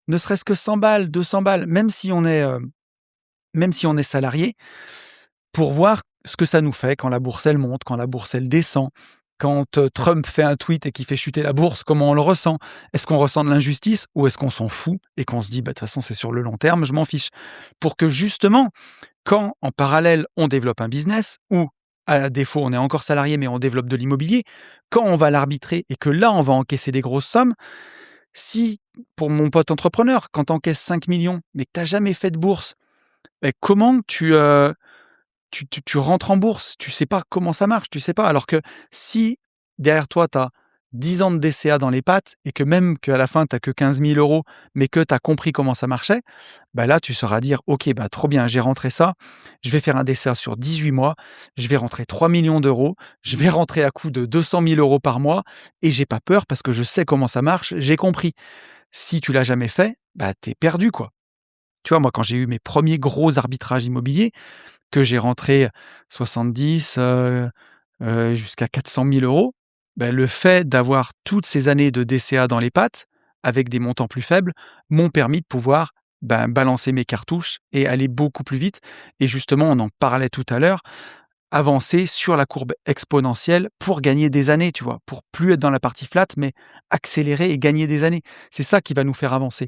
ne serait-ce que 100 balles, 200 balles, même si on est salarié, pour voir ce que ça nous fait quand la bourse, elle monte, quand la bourse, elle descend, quand, Trump fait un tweet et qui fait chuter la bourse, comment on le ressent? Est-ce qu'on ressent de l'injustice ou est-ce qu'on s'en fout et qu'on se dit: «Bah, de toute façon, c'est sur le long terme, je m'en fiche»? Pour que justement, quand en parallèle, on développe un business ou à défaut, on est encore salarié, mais on développe de l'immobilier, quand on va l'arbitrer et que là, on va encaisser des grosses sommes, si pour mon pote entrepreneur, quand tu encaisses 5 000 000 mais que tu as jamais fait de bourse, beh, comment tu rentres en bourse? Tu sais pas comment ça marche, tu sais pas. Alors que si derrière toi, tu as 10 ans de DCA dans les pattes et que même qu'à la fin, tu as que 15 000 €, mais que tu as compris comment ça marchait, bah, là, tu sauras dire: «OK, bah, trop bien, j'ai rentré ça, je vais faire un DCA sur 18 mois, je vais rentrer 3 millions d'euros, je vais rentrer à coût de 200 000 € par mois et j'ai pas peur parce que je sais comment ça marche, j'ai compris». Si tu l'as jamais fait, bah, tu es perdu, quoi. Tu vois, moi, quand j'ai eu mes premiers gros arbitrages immobiliers, que j'ai rentré 70, jusqu'à 400 000 €, bah, le fait d'avoir toutes ces années de DCA dans les pattes, avec des montants plus faibles, m'ont permis de pouvoir, ben, balancer mes cartouches et aller beaucoup plus vite et justement, on en parlait tout à l'heure, avancer sur la courbe exponentielle pour gagner des années, tu vois? Pour plus être dans la partie flat, mais accélérer et gagner des années. C'est ça qui va nous faire avancer.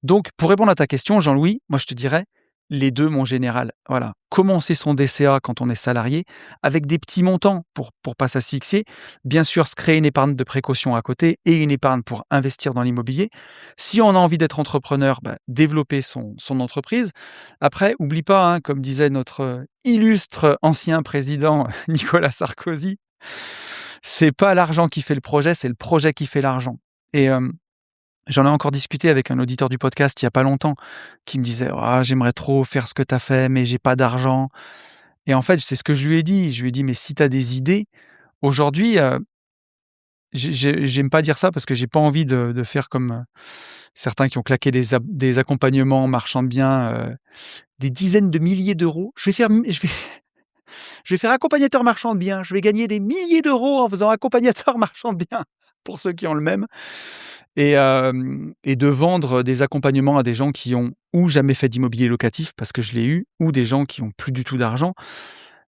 Donc, pour répondre à ta question, Jean-Louis, moi je te dirais les 2, mon général. Voilà, commencer son DCA quand on est salarié avec des petits montants pour pas s'asphyxier. Bien sûr, se créer une épargne de précaution à côté et une épargne pour investir dans l'immobilier. Si on a envie d'être entrepreneur, bah, développer son entreprise. Après, oublie pas, hein, comme disait notre, illustre ancien président Nicolas Sarkozy, c'est pas l'argent qui fait le projet, c'est le projet qui fait l'argent et j'en ai encore discuté avec un auditeur du podcast il y a pas longtemps, qui me disait: «Ah, j'aimerais trop faire ce que tu as fait, mais j'ai pas d'argent» et en fait, c'est ce que je lui ai dit. Je lui ai dit: «Mais si tu as des idées, aujourd'hui, j'aime pas dire ça parce que j'ai pas envie de faire comme, certains qui ont claqué des accompagnements marchands de biens, des dizaines de milliers d'euros. Je vais faire accompagnateur marchand de biens, je vais gagner des milliers d'euros en faisant accompagnateur marchand de biens», pour ceux qui ont le même. Et de vendre des accompagnements à des gens qui ont ou jamais fait d'immobilier locatif, parce que je l'ai eu, ou des gens qui ont plus du tout d'argent.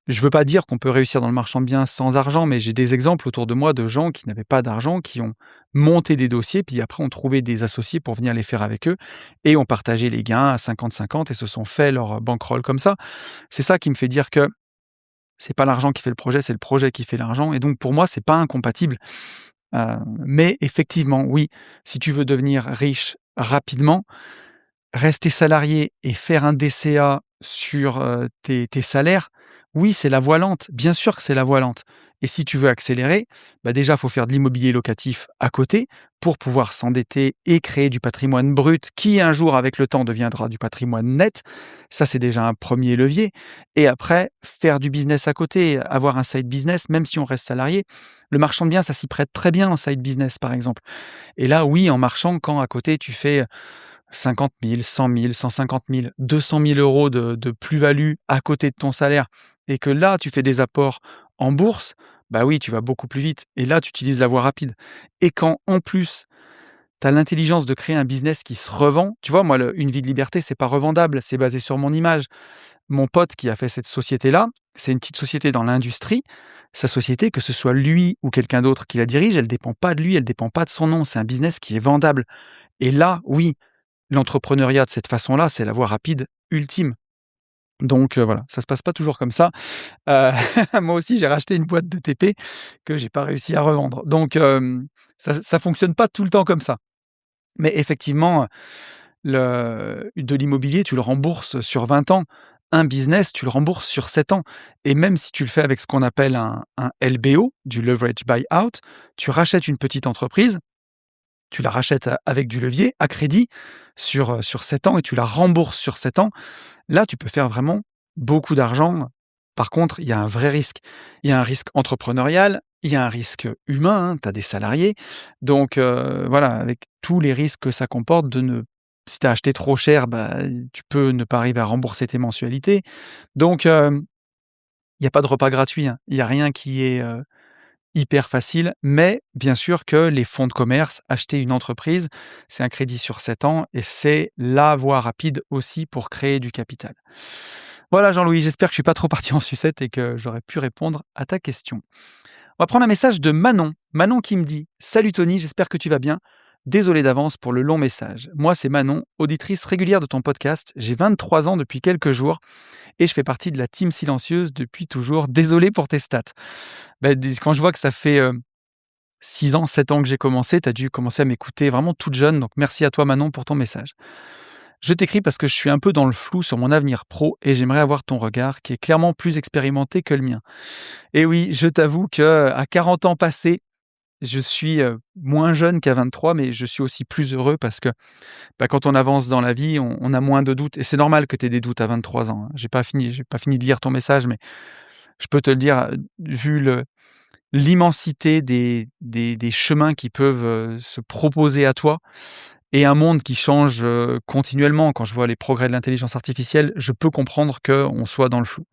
Je veux pas dire qu'on peut réussir dans le marchand de biens sans argent, mais j'ai des exemples autour de moi de gens qui n'avaient pas d'argent, qui ont monté des dossiers, puis après ont trouvé des associés pour venir les faire avec eux et ont partagé les gains à 50-50 et se sont fait leur bankroll comme ça. C'est ça qui me fait dire que c'est pas l'argent qui fait le projet, c'est le projet qui fait l'argent et donc pour moi, c'est pas incompatible. Mais effectivement, oui, si tu veux devenir riche rapidement, rester salarié et faire un DCA sur, tes salaires, oui, c'est la voie lente. Bien sûr que c'est la voie lente et si tu veux accélérer, bah, déjà, il faut faire de l'immobilier locatif à côté pour pouvoir s'endetter et créer du patrimoine brut qui, un jour, avec le temps, deviendra du patrimoine net. Ça, c'est déjà un premier levier et après, faire du business à côté, avoir un side business, même si on reste salarié. Le marchand de biens, ça s'y prête très bien en side business, par exemple et là, oui, en marchand, quand à côté, tu fais 50 000, 100 000, 150 000, 200 000 € de plus-value à côté de ton salaire et que là, tu fais des apports en bourse, bah oui, tu vas beaucoup plus vite et là, tu utilises la voie rapide et quand, en plus, tu as l'intelligence de créer un business qui se revend. Tu vois, moi, Une vie de liberté, c'est pas revendable, c'est basé sur mon image. Mon pote qui a fait cette société-là, c'est une petite société dans l'industrie. Sa société, que ce soit lui ou quelqu'un d'autre qui la dirige, elle dépend pas de lui, elle dépend pas de son nom. C'est un business qui est vendable. Et là, oui, l'entrepreneuriat de cette façon-là, c'est la voie rapide ultime. Donc voilà, ça se passe pas toujours comme ça. Heu, moi aussi, j'ai racheté une boîte de TP que j'ai pas réussi à revendre. Donc ça fonctionne pas tout le temps comme ça. Mais effectivement, de l'immobilier, tu le rembourses sur 20 ans. Un business, tu le rembourses sur 7 ans. Et même si tu le fais avec ce qu'on appelle un LBO, du leverage buyout, tu rachètes une petite entreprise, tu la rachètes avec du levier, à crédit, sur 7 ans et tu la rembourses sur 7 ans. Là, tu peux faire vraiment beaucoup d'argent. Par contre, il y a un vrai risque. Il y a un risque entrepreneurial, il y a un risque humain, hein, tu as des salariés. Donc voilà, avec tous les risques que ça comporte de ne si tu as acheté trop cher, bah, tu peux ne pas arriver à rembourser tes mensualités. Donc il y a pas de repas gratuit, hein. Il y a rien qui est, hyper facile, mais bien sûr que les fonds de commerce, acheter une entreprise, c'est un crédit sur 7 ans et c'est la voie rapide aussi pour créer du capital. Voilà Jean-Louis, j'espère que je suis pas trop parti en sucette et que j'aurais pu répondre à ta question. On va prendre un message de Manon. Manon qui me dit: «Salut Tony, j'espère que tu vas bien. Désolé d'avance pour le long message. Moi, c'est Manon, auditrice régulière de ton podcast. J'ai 23 ans depuis quelques jours et je fais partie de la team silencieuse depuis toujours. Désolé pour tes stats.» Quand je vois que ça fait 6 ans, 7 ans que j'ai commencé, tu as dû commencer à m'écouter vraiment toute jeune, donc merci à toi Manon pour ton message. Je t'écris parce que je suis un peu dans le flou sur mon avenir pro et j'aimerais avoir ton regard qui est clairement plus expérimenté que le mien. Et oui, je t'avoue que à 40 ans passés, je suis, moins jeune qu'à 23, mais je suis aussi plus heureux parce que, quand on avance dans la vie, on a moins de doutes et c'est normal que tu aies des doutes à 23 ans, hein. J'ai pas fini de lire ton message, mais je peux te le dire, vu l'immensité des chemins qui peuvent, se proposer à toi et un monde qui change, continuellement. Quand je vois les progrès de l'intelligence artificielle, je peux comprendre qu'on soit dans le flou.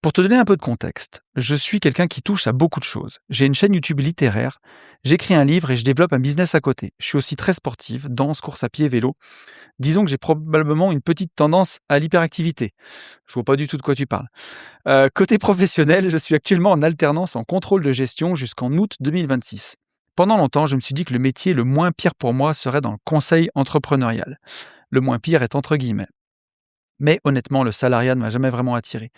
Pour te donner un peu de contexte, je suis quelqu'un qui touche à beaucoup de choses. J'ai une chaîne YouTube littéraire, j'écris un livre et je développe un business à côté. Je suis aussi très sportif, danse, course à pied, vélo. Disons que j'ai probablement une petite tendance à l'hyperactivité. Je vois pas du tout de quoi tu parles. Côté professionnel, je suis actuellement en alternance en contrôle de gestion jusqu'en août 2026. Pendant longtemps, je me suis dit que le métier le moins pire pour moi serait dans le conseil entrepreneurial. Le moins pire est entre guillemets. Mais honnêtement, le salariat ne m'a jamais vraiment attiré.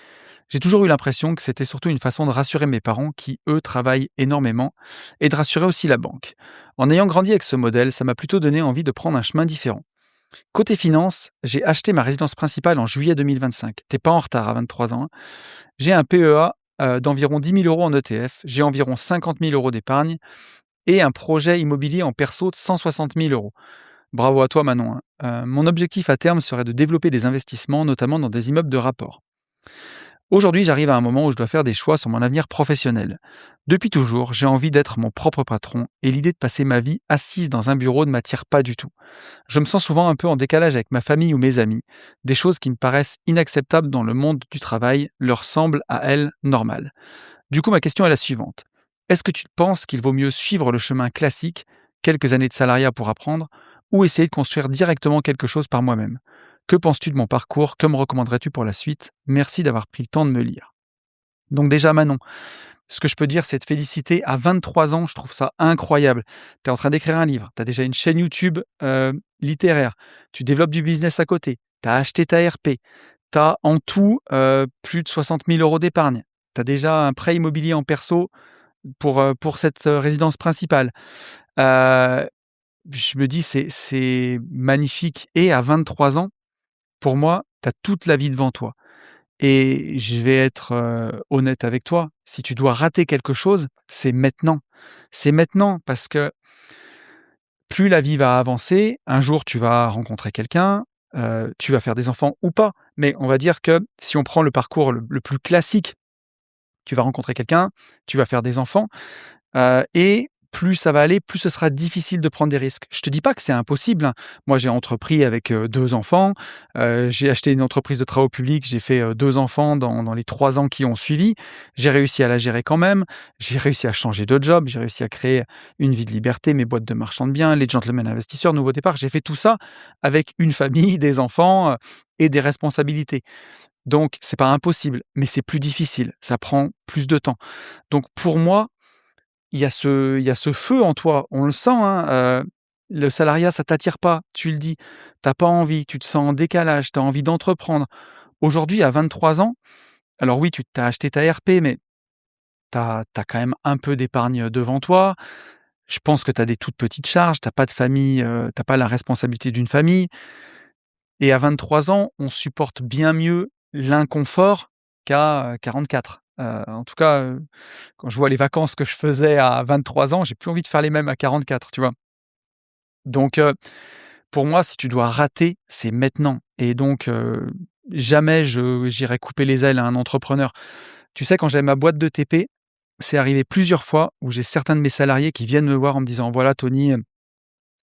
J'ai toujours eu l'impression que c'était surtout une façon de rassurer mes parents qui, eux, travaillent énormément, et de rassurer aussi la banque. En ayant grandi avec ce modèle, ça m'a plutôt donné envie de prendre un chemin différent. Côté finance, j'ai acheté ma résidence principale en juillet 2025. T'es pas en retard à 23 ans, hein. J'ai un PEA d'environ 10 000 € en ETF, j'ai environ 50 000 € d'épargne et un projet immobilier en perso de 160 000 €. Bravo à toi Manon, hein. Mon objectif à terme serait de développer des investissements, notamment dans des immeubles de rapport. Aujourd'hui, j'arrive à un moment où je dois faire des choix sur mon avenir professionnel. Depuis toujours, j'ai envie d'être mon propre patron et l'idée de passer ma vie assise dans un bureau ne m'attire pas du tout. Je me sens souvent un peu en décalage avec ma famille ou mes amis. Des choses qui me paraissent inacceptables dans le monde du travail leur semblent à elles normales. Du coup, ma question est la suivante. Est-ce que tu penses qu'il vaut mieux suivre le chemin classique, quelques années de salariat pour apprendre, ou essayer de construire directement quelque chose par moi-même? Que penses-tu de mon parcours? Que me recommanderais-tu pour la suite? Merci d'avoir pris le temps de me lire. Donc déjà Manon, ce que je peux dire, c'est te féliciter. À 23 ans, je trouve ça incroyable. Tu es en train d'écrire un livre, tu as déjà une chaîne YouTube littéraire, tu développes du business à côté, tu as acheté ta RP, tu as en tout plus de 60 000 € d'épargne. Tu as déjà un prêt immobilier en perso pour cette résidence principale. Heu, je me dis, c'est magnifique et à 23 ans, pour moi, tu as toute la vie devant toi. Et je vais être, honnête avec toi, si tu dois rater quelque chose, c'est maintenant. C'est maintenant parce que plus la vie va avancer, un jour tu vas rencontrer quelqu'un, tu vas faire des enfants ou pas, mais on va dire que si on prend le parcours le plus classique, tu vas rencontrer quelqu'un, tu vas faire des enfants, et plus ça va aller, plus ce sera difficile de prendre des risques. Je te dis pas que c'est impossible, hein. Moi, j'ai entrepris avec 2 enfants, j'ai acheté une entreprise de travaux publics, j'ai fait 2 enfants dans les 3 ans qui ont suivi. J'ai réussi à la gérer quand même, j'ai réussi à changer de job, j'ai réussi à créer une vie de liberté, mes boîtes de marchand de biens, les gentlemen investisseurs, Nouveau Départ. J'ai fait tout ça avec une famille, des enfants, et des responsabilités. Donc c'est pas impossible, mais c'est plus difficile, ça prend plus de temps. Donc pour moi, il y a ce feu en toi, on le sent, hein, le salariat, ça t'attire pas, tu le dis. Tu as pas envie, tu te sens en décalage, tu as envie d'entreprendre. Aujourd'hui, à 23 ans, alors oui, tu t'as acheté ta RP, mais tu as quand même un peu d'épargne devant toi. Je pense que tu as des toutes petites charges, tu pas de famille, tu pas la responsabilité d'une famille et à 23 ans, on supporte bien mieux l'inconfort qu'à, 44. En tout cas, quand je vois les vacances que je faisais à 23 ans, j'ai plus envie de faire les mêmes à 44, tu vois? Donc pour moi, si tu dois rater, c'est maintenant et donc jamais j'irai couper les ailes à un entrepreneur. Tu sais, quand j'avais ma boîte de TP, c'est arrivé plusieurs fois où j'ai certains de mes salariés qui viennent me voir en me disant: «Voilà Tony,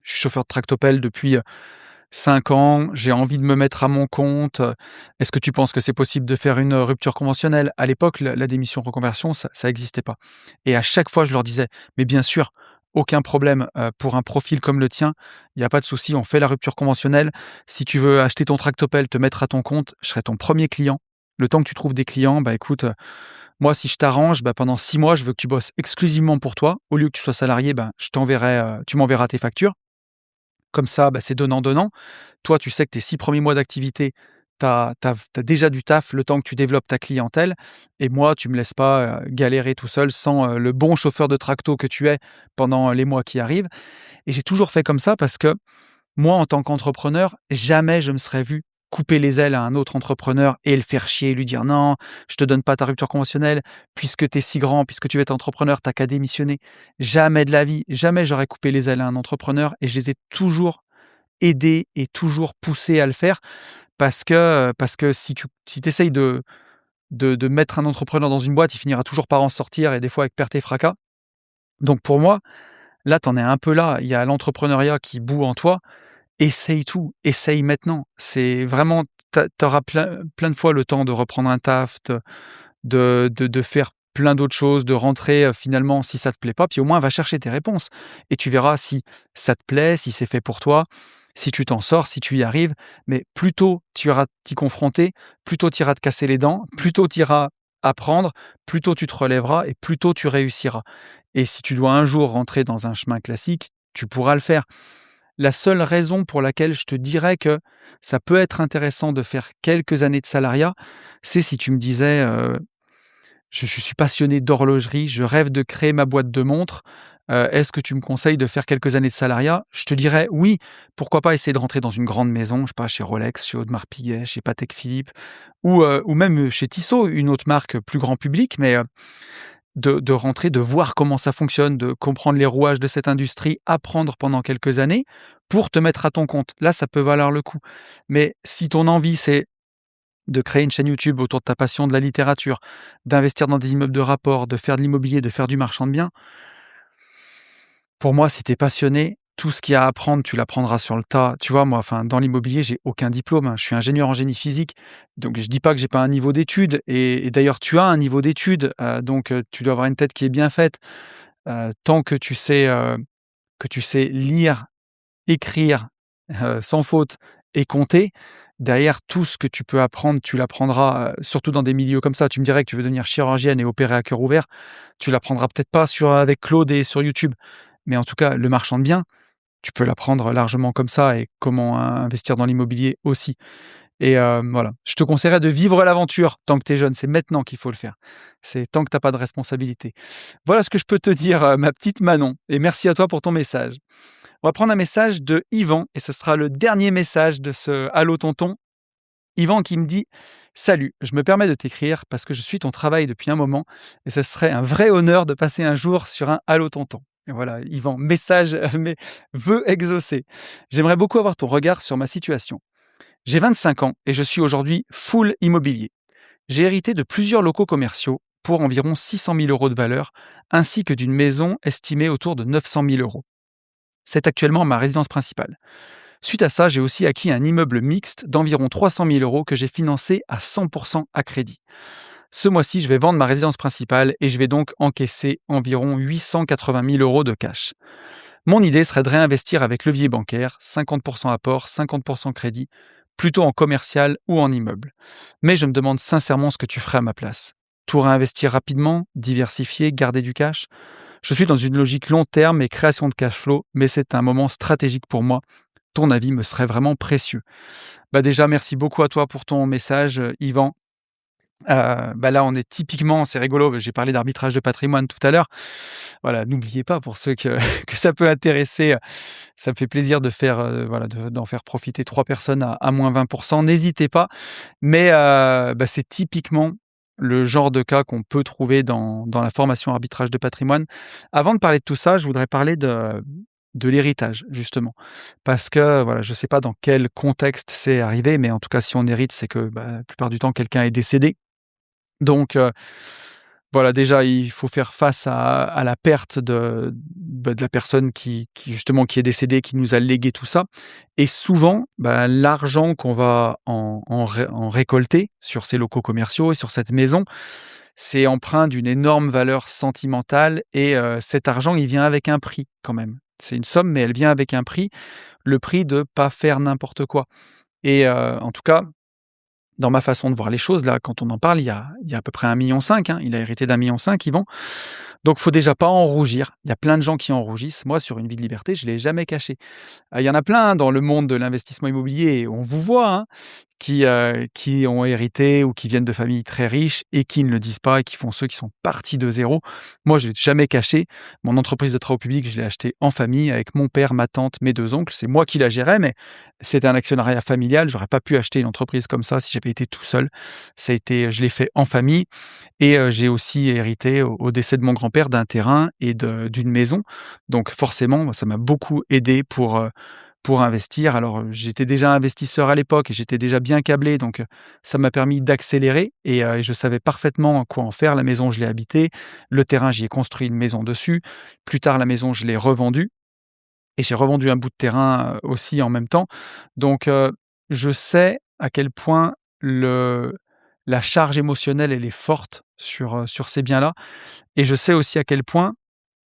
je suis chauffeur de tractopelle depuis, 5 ans, j'ai envie de me mettre à mon compte, est-ce que tu penses que c'est possible de faire une, rupture conventionnelle?» À l'époque, la démission reconversion, ça existait pas et à chaque fois, je leur disais: «Mais bien sûr, aucun problème, pour un profil comme le tien, il y a pas de souci, on fait la rupture conventionnelle. Si tu veux acheter ton tractopelle, te mettre à ton compte, je serai ton premier client. Le temps que tu trouves des clients, bah, écoute, moi, si je t'arrange, bah, pendant 6 mois, je veux que tu bosses exclusivement pour toi. Au lieu que tu sois salarié, ben, tu m'enverras tes factures. Comme ça, bah, c'est donnant-donnant. Toi, tu sais que tes 6 premiers mois d'activité, tu as déjà du taf le temps que tu développes ta clientèle et moi, tu me laisses pas, galérer tout seul sans, le bon chauffeur de tracto que tu es pendant les mois qui arrivent et j'ai toujours fait comme ça parce que moi, en tant qu'entrepreneur, jamais je me serais vu couper les ailes à un autre entrepreneur et le faire chier et lui dire: «Non, je te donne pas ta rupture conventionnelle, puisque tu es si grand, puisque tu veux être entrepreneur, tu qu'à démissionner». Jamais de la vie, jamais j'aurais coupé les ailes à un entrepreneur et je les ai toujours aidés et toujours poussés à le faire parce que si tu essayes de mettre un entrepreneur dans une boîte, il finira toujours par en sortir et des fois avec perte et fracas. Donc pour moi, là, tu en es un peu là. Il y a l'entrepreneuriat qui bout en toi. Essaye tout, essaye maintenant. C'est vraiment tu auras plein de fois le temps de reprendre un taf, de faire plein d'autres choses, de rentrer, finalement si ça te plaît pas, puis au moins va chercher tes réponses et tu verras si ça te plaît, si c'est fait pour toi, si tu t'en sors, si tu y arrives. Mais plus tôt tu iras t'y confronter, plus tôt tu iras te casser les dents, plus tôt tu iras apprendre, plus tôt tu te relèveras et plus tôt tu réussiras. Et si tu dois un jour rentrer dans un chemin classique, tu pourras le faire. La seule raison pour laquelle je te dirais que ça peut être intéressant de faire quelques années de salariat, c'est si tu me disais, «Je suis passionné d'horlogerie, je rêve de créer ma boîte de montres, est-ce que tu me conseilles de faire quelques années de salariat?» Je te dirais: «Oui, pourquoi pas essayer de rentrer dans une grande maison», je sais pas, chez Rolex, chez Audemars Piguet, chez Patek Philippe ou même chez Tissot, une autre marque plus grand public, mais de rentrer, de voir comment ça fonctionne, de comprendre les rouages de cette industrie, apprendre pendant quelques années pour te mettre à ton compte. Là, ça peut valoir le coup. Mais si ton envie, c'est de créer une chaîne YouTube autour de ta passion de la littérature, d'investir dans des immeubles de rapport, de faire de l'immobilier, de faire du marchand de biens, pour moi, si tu es passionné, tout ce qu'il y a à apprendre, tu l'apprendras sur le tas. Tu vois, moi, enfin, dans l'immobilier, j'ai aucun diplôme, hein. Je suis ingénieur en génie physique, donc je dis pas que j'ai pas un niveau d'études et d'ailleurs tu as un niveau d'études, donc tu dois avoir une tête qui est bien faite. Tant que tu sais lire, écrire, sans faute et compter, derrière tout ce que tu peux apprendre, tu l'apprendras, surtout dans des milieux comme ça. Tu me dirais que tu veux devenir chirurgienne et opérer à cœur ouvert, tu l'apprendras peut-être pas avec Claude et sur YouTube, mais en tout cas, le marchand de biens, tu peux l'apprendre largement comme ça et comment investir dans l'immobilier aussi et voilà. Je te conseillerais de vivre l'aventure tant que tu es jeune, c'est maintenant qu'il faut le faire. C'est tant que tu as pas de responsabilité. Voilà ce que je peux te dire, ma petite Manon et merci à toi pour ton message. On va prendre un message de Yvan et ce sera le dernier message de ce «Allô tonton». Yvan qui me dit: «Salut, je me permets de t'écrire parce que je suis ton travail depuis un moment et ce serait un vrai honneur de passer un jour sur un "Allô tonton"». Et voilà, Yvan, message, mais vœu exaucé. J'aimerais beaucoup avoir ton regard sur ma situation. J'ai 25 ans et je suis aujourd'hui full immobilier. J'ai hérité de plusieurs locaux commerciaux pour environ 600 000 € de valeur, ainsi que d'une maison estimée autour de 900 000 €. C'est actuellement ma résidence principale. Suite à ça, j'ai aussi acquis un immeuble mixte d'environ 300 000 € que j'ai financé à 100% à crédit. Ce mois-ci, je vais vendre ma résidence principale et je vais donc encaisser environ 880 000 € de cash. Mon idée serait de réinvestir avec levier bancaire, 50% apport, 50% crédit, plutôt en commercial ou en immeuble. Mais je me demande sincèrement ce que tu ferais à ma place. Tout réinvestir rapidement, diversifier, garder du cash? Je suis dans une logique long terme et création de cash flow, mais c'est un moment stratégique pour moi. Ton avis me serait vraiment précieux. Déjà, merci beaucoup à toi pour ton message, Yvan. Là, on est typiquement, c'est rigolo, j'ai parlé d'arbitrage de patrimoine tout à l'heure. Voilà, n'oubliez pas pour ceux que que ça peut intéresser, ça me fait plaisir de faire, d'en faire profiter 3 personnes à moins 20. N'hésitez pas, mais c'est typiquement le genre de cas qu'on peut trouver dans la formation arbitrage de patrimoine. Avant de parler de tout ça, je voudrais parler de l'héritage justement. Parce que voilà, je ne sais pas dans quel contexte c'est arrivé, mais en tout cas si on hérite, c'est que, la plupart du temps quelqu'un est décédé. Donc, voilà, déjà, il faut faire face à la perte de la personne qui justement qui est décédée, qui nous a légué tout ça et souvent, l'argent qu'on va en récolter sur ces locaux commerciaux et sur cette maison, c'est empreint d'une énorme valeur sentimentale et cet argent, il vient avec un prix quand même. C'est une somme, mais elle vient avec un prix, le prix de pas faire n'importe quoi et en tout cas dans ma façon de voir les choses, là, quand on en parle, il y a à peu près 1,5 million, hein. Il a hérité d'1,5 million, Yvan. Donc faut déjà pas en rougir. Il y a plein de gens qui en rougissent. Moi, sur Une vie de liberté, je l'ai jamais caché. Il y en a plein, hein, dans le monde de l'investissement immobilier, on vous voit, hein, qui ont hérité ou qui viennent de familles très riches et qui ne le disent pas et qui font ceux qui sont partis de zéro. Moi, je l'ai jamais caché. Mon entreprise de travaux publics, je l'ai achetée en famille avec mon père, ma tante, mes 2 oncles. C'est moi qui la gérais, mais c'était un actionnariat familial. J'aurais pas pu acheter une entreprise comme ça si j'avais été tout seul. Je l'ai fait en famille et j'ai aussi hérité au décès de mon grand-père d'un terrain et d'une maison. Donc forcément, ça m'a beaucoup aidé pour investir. Alors, j'étais déjà investisseur à l'époque et j'étais déjà bien câblé, donc ça m'a permis d'accélérer et je savais parfaitement quoi en faire. La maison, je l'ai habitée, le terrain, j'y ai construit une maison dessus. Plus tard, la maison, je l'ai revendue et j'ai revendu un bout de terrain, aussi en même temps. Donc, je sais à quel point la charge émotionnelle, elle est forte sur ces biens-là et je sais aussi à quel point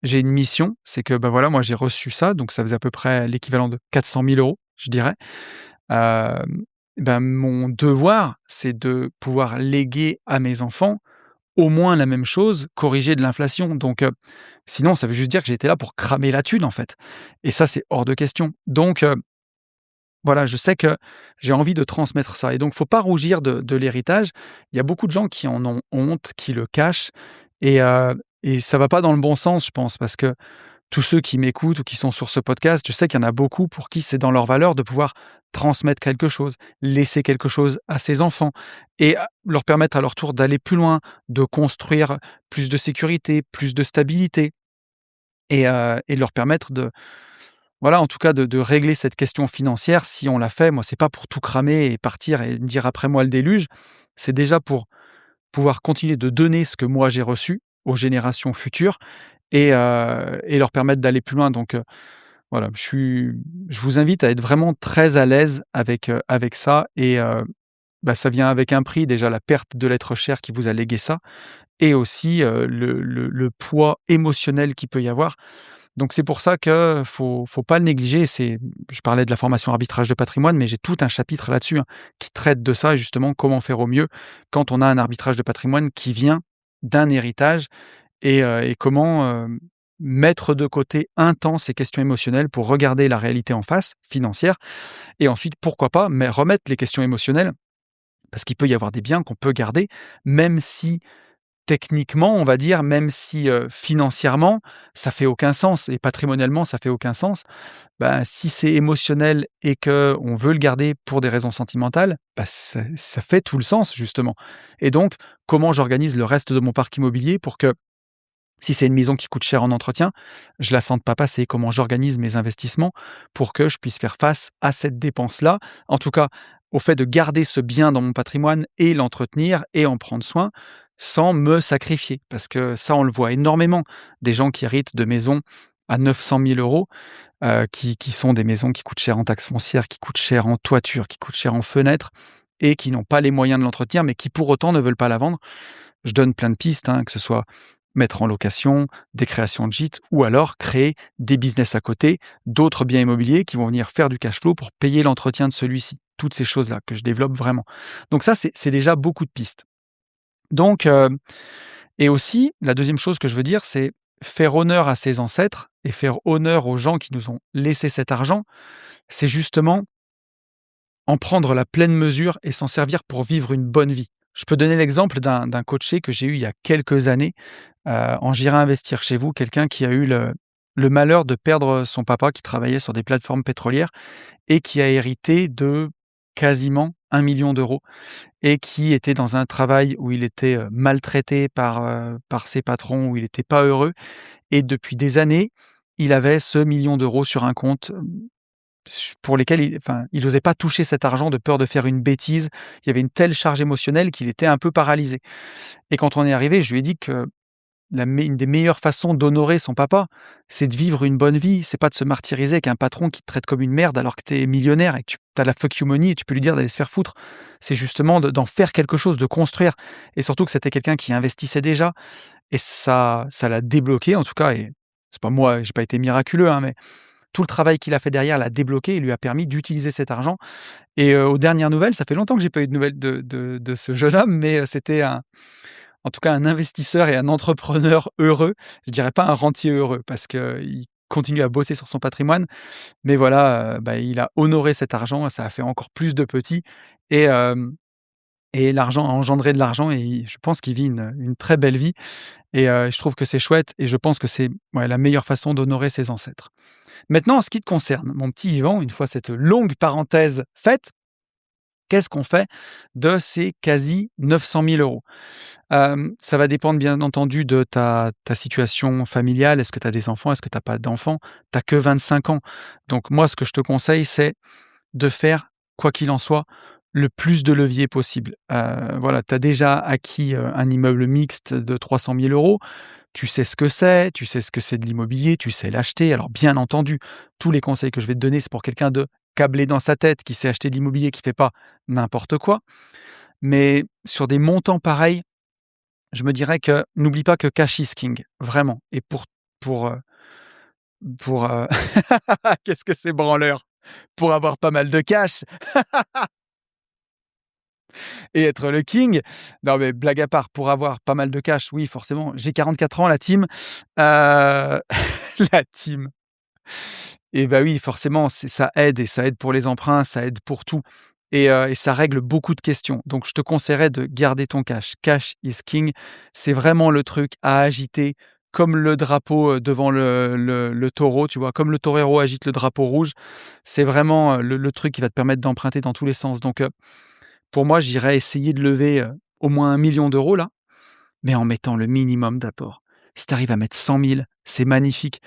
j'ai une mission, c'est que, voilà, moi j'ai reçu ça, donc ça faisait à peu près l'équivalent de 400 000 €, je dirais. Mon devoir, c'est de pouvoir léguer à mes enfants au moins la même chose, corrigée de l'inflation. Donc, sinon ça veut juste dire que j'étais là pour cramer la thune, en fait et ça, c'est hors de question. Donc, voilà, je sais que j'ai envie de transmettre ça et donc faut pas rougir de l'héritage. Il y a beaucoup de gens qui en ont honte, qui le cachent et ça va pas dans le bon sens, je pense, parce que tous ceux qui m'écoutent ou qui sont sur ce podcast, je sais qu'il y en a beaucoup pour qui c'est dans leur valeur de pouvoir transmettre quelque chose, laisser quelque chose à ses enfants et leur permettre à leur tour d'aller plus loin, de construire plus de sécurité, plus de stabilité et leur permettre de voilà, en tout cas de régler cette question financière si on l'a fait. Moi, c'est pas pour tout cramer et partir et me dire: «Après moi le déluge». C'est déjà pour pouvoir continuer de donner ce que moi j'ai reçu aux générations futures et leur permettre d'aller plus loin. Donc, voilà, je vous invite à être vraiment très à l'aise avec ça et ça vient avec un prix, déjà la perte de l'être cher qui vous a légué ça et aussi, le poids émotionnel qu'il peut y avoir. Donc c'est pour ça que faut pas le négliger. Je parlais de la formation arbitrage de patrimoine, mais j'ai tout un chapitre là-dessus, hein, qui traite de ça justement, comment faire au mieux quand on a un arbitrage de patrimoine qui vient d'un héritage et comment, mettre de côté un temps ces questions émotionnelles pour regarder la réalité en face, financière et ensuite pourquoi pas, mais remettre les questions émotionnelles parce qu'il peut y avoir des biens qu'on peut garder, même si techniquement, on va dire, même si, financièrement, ça fait aucun sens et patrimonialement, ça fait aucun sens. Si c'est émotionnel et que on veut le garder pour des raisons sentimentales, ça fait tout le sens justement et donc comment j'organise le reste de mon parc immobilier pour que, si c'est une maison qui coûte cher en entretien, je la sente pas passer? Comment j'organise mes investissements pour que je puisse faire face à cette dépense-là? En tout cas, au fait de garder ce bien dans mon patrimoine et l'entretenir et en prendre soin. sans me sacrifier. Parce que ça, on le voit énormément, des gens qui héritent de maisons à 900 000 €, qui sont des maisons qui coûtent cher en taxes foncières, qui coûtent cher en toiture, qui coûtent cher en fenêtres et qui n'ont pas les moyens de l'entretenir, mais qui pour autant ne veulent pas la vendre. Je donne plein de pistes, hein, que ce soit mettre en location, des créations de gîtes ou alors créer des business à côté, d'autres biens immobiliers qui vont venir faire du cash flow pour payer l'entretien de celui-ci. Toutes ces choses-là que je développe vraiment. Donc ça, c'est déjà beaucoup de pistes. Donc, et aussi, la deuxième chose que je veux dire, c'est faire honneur à ses ancêtres et faire honneur aux gens qui nous ont laissé cet argent, c'est justement en prendre la pleine mesure et s'en servir pour vivre une bonne vie. Je peux donner l'exemple d'un coaché que j'ai eu il y a quelques années, en J'irai investir chez vous, quelqu'un qui a eu le malheur de perdre son papa qui travaillait sur des plateformes pétrolières et qui a hérité de quasiment 1 million d'euros et qui était dans un travail où il était, maltraité par ses patrons, où il n'était pas heureux et depuis des années, il avait ce 1 million d'euros sur un compte, pour lesquels il osait pas toucher cet argent de peur de faire une bêtise. Il y avait une telle charge émotionnelle qu'il était un peu paralysé et quand on est arrivé, je lui ai dit que une des meilleures façons d'honorer son papa, c'est de vivre une bonne vie. C'est pas de se martyriser avec un patron qui te traite comme une merde alors que tu es millionnaire et que tu as la fuck you money et tu peux lui dire d'aller se faire foutre. C'est justement d'en faire quelque chose, de construire et surtout que c'était quelqu'un qui investissait déjà et ça l'a débloqué en tout cas et c'est pas moi, j'ai pas été miraculeux, hein, mais tout le travail qu'il a fait derrière l'a débloqué et lui a permis d'utiliser cet argent et aux dernières nouvelles, ça fait longtemps que j'ai pas eu de nouvelles de ce jeune homme, mais c'était en tout cas un investisseur et un entrepreneur heureux. Je dirais pas un rentier heureux parce qu'il continue à bosser sur son patrimoine, mais voilà, il a honoré cet argent, ça a fait encore plus de petits et l'argent a engendré de l'argent et je pense qu'il vit une très belle vie et je trouve que c'est chouette et je pense que c'est, ouais, la meilleure façon d'honorer ses ancêtres. Maintenant en ce qui te concerne, mon petit Yvan, une fois cette longue parenthèse faite, qu'est-ce qu'on fait de ces quasi 900 000 €? Ça va dépendre bien entendu de ta situation familiale. Est-ce que tu as des enfants? Est-ce que tu as pas d'enfants? Tu as que 25 ans. Donc moi, ce que je te conseille, c'est de faire, quoi qu'il en soit, le plus de leviers possible. Voilà, tu as déjà acquis, un immeuble mixte de 300 000 €. Tu sais ce que c'est de l'immobilier, tu sais l'acheter. Alors bien entendu, tous les conseils que je vais te donner, c'est pour quelqu'un de câblé dans sa tête, qui sait acheter de l'immobilier, qui fait pas n'importe quoi. Mais sur des montants pareils, je me dirais que n'oublie pas que cash is king, vraiment et pour, heu pour qu'est-ce que c'est branleur? Pour avoir pas mal de cash et être le king. Non mais blague à part, pour avoir pas mal de cash, oui forcément, j'ai 44 ans la team, la team et bah, oui forcément ça aide et ça aide pour les emprunts, ça aide pour tout et ça règle beaucoup de questions. Donc je te conseillerais de garder ton cash. Cash is king, c'est vraiment le truc à agiter comme le drapeau, devant le taureau, tu vois? Comme le torero agite le drapeau rouge, c'est vraiment, le truc qui va te permettre d'emprunter dans tous les sens. Donc pour moi, j'irais essayer de lever, au moins 1 million d'euros là, mais en mettant le minimum d'apport. Si tu arrives à mettre 100 000, c'est magnifique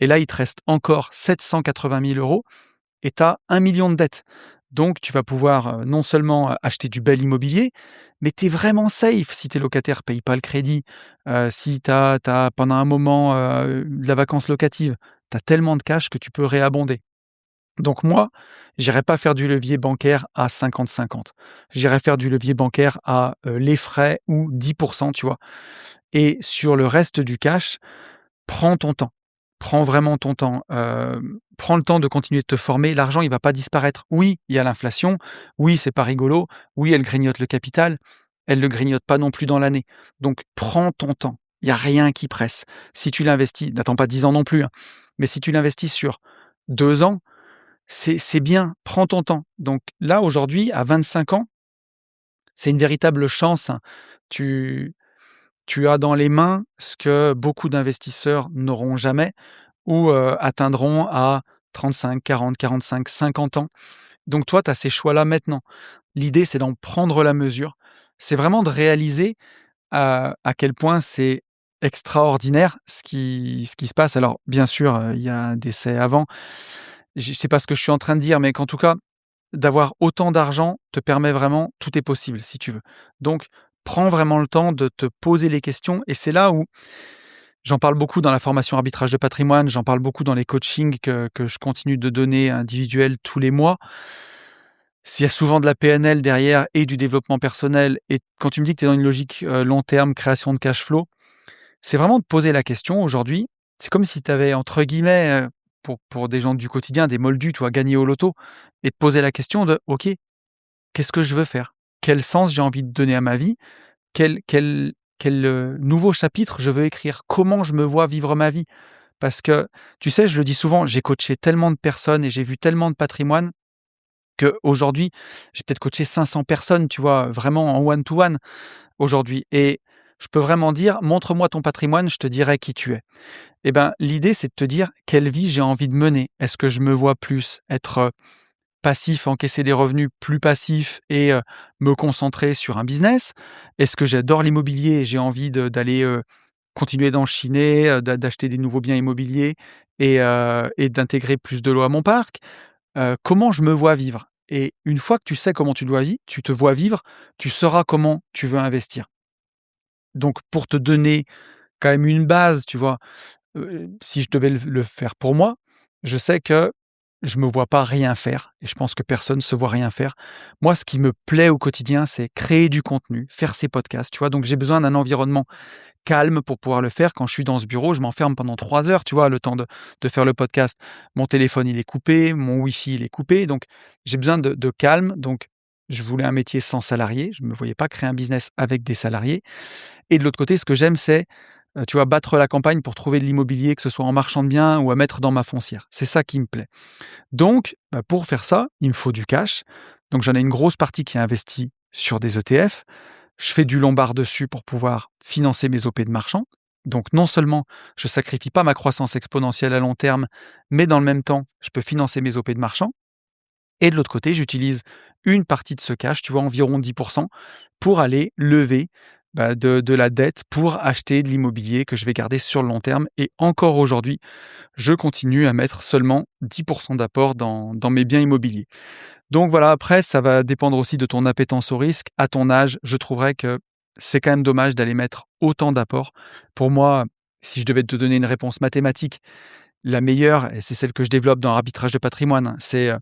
et là, il te reste encore 780 000 € et tu as 1 million de dettes. Donc tu vas pouvoir, non seulement, acheter du bel immobilier, mais tu es vraiment safe si tes locataires payent pas le crédit, si tu as pendant un moment, de la vacance locative, tu as tellement de cash que tu peux réabonder. Donc moi, j'irai pas faire du levier bancaire à 50-50. J'irai faire du levier bancaire à, les frais ou 10 tu vois? Et sur le reste du cash, prends ton temps. Prends vraiment ton temps, prends le temps de continuer de te former. L'argent, il va pas disparaître. Oui, il y a l'inflation, oui, c'est pas rigolo, oui, elle grignote le capital, elle le grignote pas non plus dans l'année. Donc prends ton temps. Il y a rien qui presse. Si tu l'investis, n'attends pas 10 ans non plus, hein, mais si tu l'investis sur 2 ans, c'est bien, prends ton temps. Donc là, aujourd'hui, à 25 ans, c'est une véritable chance, hein. Tu tu as dans les mains ce que beaucoup d'investisseurs n'auront jamais ou, atteindront à 35, 40, 45, 50 ans. Donc toi, tu as ces choix-là maintenant. L'idée, c'est d'en prendre la mesure. C'est vraiment de réaliser à quel point c'est extraordinaire ce qui se passe. Alors bien sûr, il y a un décès avant. C'est pas ce que je suis en train de dire, mais qu'en tout cas, d'avoir autant d'argent te permet vraiment tout est possible si tu veux. Donc prends vraiment le temps de te poser les questions et c'est là où j'en parle beaucoup dans la formation arbitrage de patrimoine, j'en parle beaucoup dans les coachings que je continue de donner individuels tous les mois. S'il y a souvent de la PNL derrière et du développement personnel et quand tu me dis que tu es dans une logique, long terme, création de cash flow, c'est vraiment de poser la question aujourd'hui. C'est comme si tu avais entre guillemets, pour des gens du quotidien, des moldus, tu vois, gagner au loto et te poser la question de: «OK, qu'est-ce que je veux faire? Quel sens j'ai envie de donner à ma vie? Quel nouveau chapitre je veux écrire? Comment je me vois vivre ma vie?» Parce que, tu sais, je le dis souvent, j'ai coaché tellement de personnes et j'ai vu tellement de patrimoine qu'aujourd'hui, j'ai peut-être coaché 500 personnes, tu vois? Vraiment en one to one aujourd'hui et je peux vraiment dire: «Montre-moi ton patrimoine, je te dirai qui tu es». Et ben, l'idée, c'est de te dire: «Quelle vie j'ai envie de mener?» Est-ce que je me vois plus être, passif, encaisser des revenus plus passifs et me concentrer sur un business? Est-ce que j'adore l'immobilier et j'ai envie d'aller, continuer d'enchiner, d'acheter des nouveaux biens immobiliers et d'intégrer plus de lots à mon parc? Comment je me vois vivre? Et une fois que tu sais comment tu te vois vivre, tu sauras comment tu veux investir. Donc pour te donner quand même une base, tu vois? Si je devais le faire pour moi, je sais que je me vois pas rien faire et je pense que personne se voit rien faire. Moi, ce qui me plaît au quotidien, c'est créer du contenu, faire ces podcasts, tu vois? Donc j'ai besoin d'un environnement calme pour pouvoir le faire. Quand je suis dans ce bureau, je m'enferme pendant 3 heures, tu vois? Le temps de faire le podcast. Mon téléphone, il est coupé, mon wifi, il est coupé, donc j'ai besoin de calme. Donc je voulais un métier sans salarié, je ne me voyais pas créer un business avec des salariés et de l'autre côté, ce que j'aime, c'est tu vois, battre la campagne pour trouver de l'immobilier, que ce soit en marchand de biens ou à mettre dans ma foncière. C'est ça qui me plaît. Donc, pour faire ça, il me faut du cash. Donc j'en ai une grosse partie qui est investie sur des ETF. Je fais du lombard dessus pour pouvoir financer mes OP de marchand. Donc non seulement je sacrifie pas ma croissance exponentielle à long terme, mais dans le même temps, je peux financer mes OP de marchand. Et de l'autre côté, j'utilise une partie de ce cash, tu vois, environ 10 pour aller lever, de la dette pour acheter de l'immobilier que je vais garder sur le long terme et encore aujourd'hui, je continue à mettre seulement 10 d'apport dans mes biens immobiliers. Donc voilà, après ça va dépendre aussi de ton appétence au risque. À ton âge, je trouverais que c'est quand même dommage d'aller mettre autant d'apports. Pour moi, si je devais te donner une réponse mathématique, la meilleure et c'est celle que je développe dans l'arbitrage de patrimoine, hein, c'est,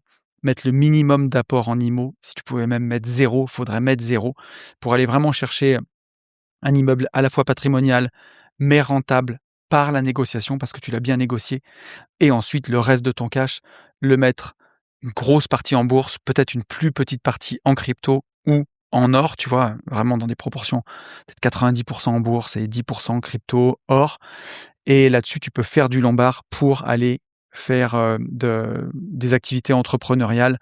mettre le minimum d'apport en IMO. Si tu pouvais même mettre 0, faudrait mettre 0 pour aller vraiment chercher, un immeuble à la fois patrimonial, mais rentable par la négociation parce que tu l'as bien négocié et ensuite le reste de ton cash, le mettre une grosse partie en bourse, peut-être une plus petite partie en crypto ou en or, tu vois? Vraiment dans des proportions peut-être 90 en bourse et 10 crypto, or et là-dessus, tu peux faire du lombard pour aller faire, des activités entrepreneuriales.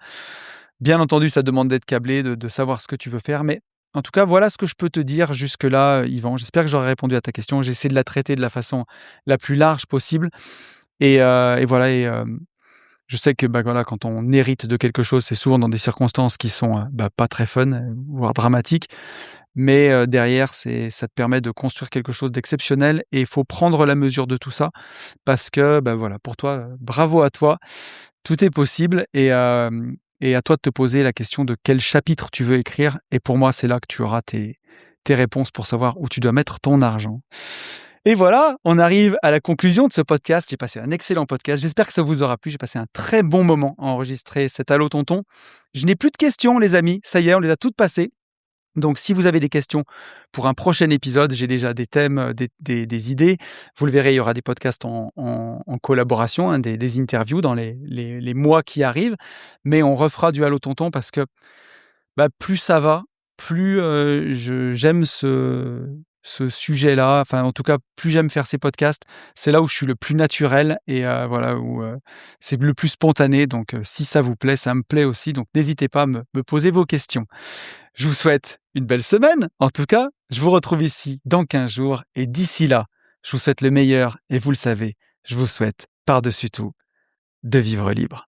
Bien entendu, ça demande d'être câblé, de savoir ce que tu veux faire, mais en tout cas, voilà ce que je peux te dire jusque-là, Yvan. J'espère que j'aurai répondu à ta question. J'ai essayé de la traiter de la façon la plus large possible et voilà je sais que, voilà, quand on hérite de quelque chose, c'est souvent dans des circonstances qui sont, pas très fun, voire dramatiques. Mais, derrière, ça te permet de construire quelque chose d'exceptionnel et il faut prendre la mesure de tout ça parce que, voilà, pour toi, bravo à toi. Tout est possible et à toi de te poser la question de quel chapitre tu veux écrire et pour moi, c'est là que tu auras tes réponses pour savoir où tu dois mettre ton argent. Et voilà, on arrive à la conclusion de ce podcast. J'ai passé un excellent podcast. J'espère que ça vous aura plu. J'ai passé un très bon moment à enregistrer cet Allo Tonton. Je n'ai plus de questions, les amis. Ça y est, on les a toutes passées. Donc, si vous avez des questions pour un prochain épisode, j'ai déjà des thèmes, des idées. Vous le verrez, il y aura des podcasts en collaboration, hein, des interviews dans les mois qui arrivent. Mais on refera du Allo Tonton parce que plus ça va, plus, j'aime ce sujet-là. Enfin, en tout cas, plus j'aime faire ces podcasts. C'est là où je suis le plus naturel et voilà, où, c'est le plus spontané. Donc, si ça vous plaît, ça me plaît aussi. Donc, n'hésitez pas à me poser vos questions. Je vous souhaite une belle semaine. En tout cas, je vous retrouve ici dans 15 jours et d'ici là, je vous souhaite le meilleur et vous le savez, je vous souhaite par-dessus tout de vivre libre.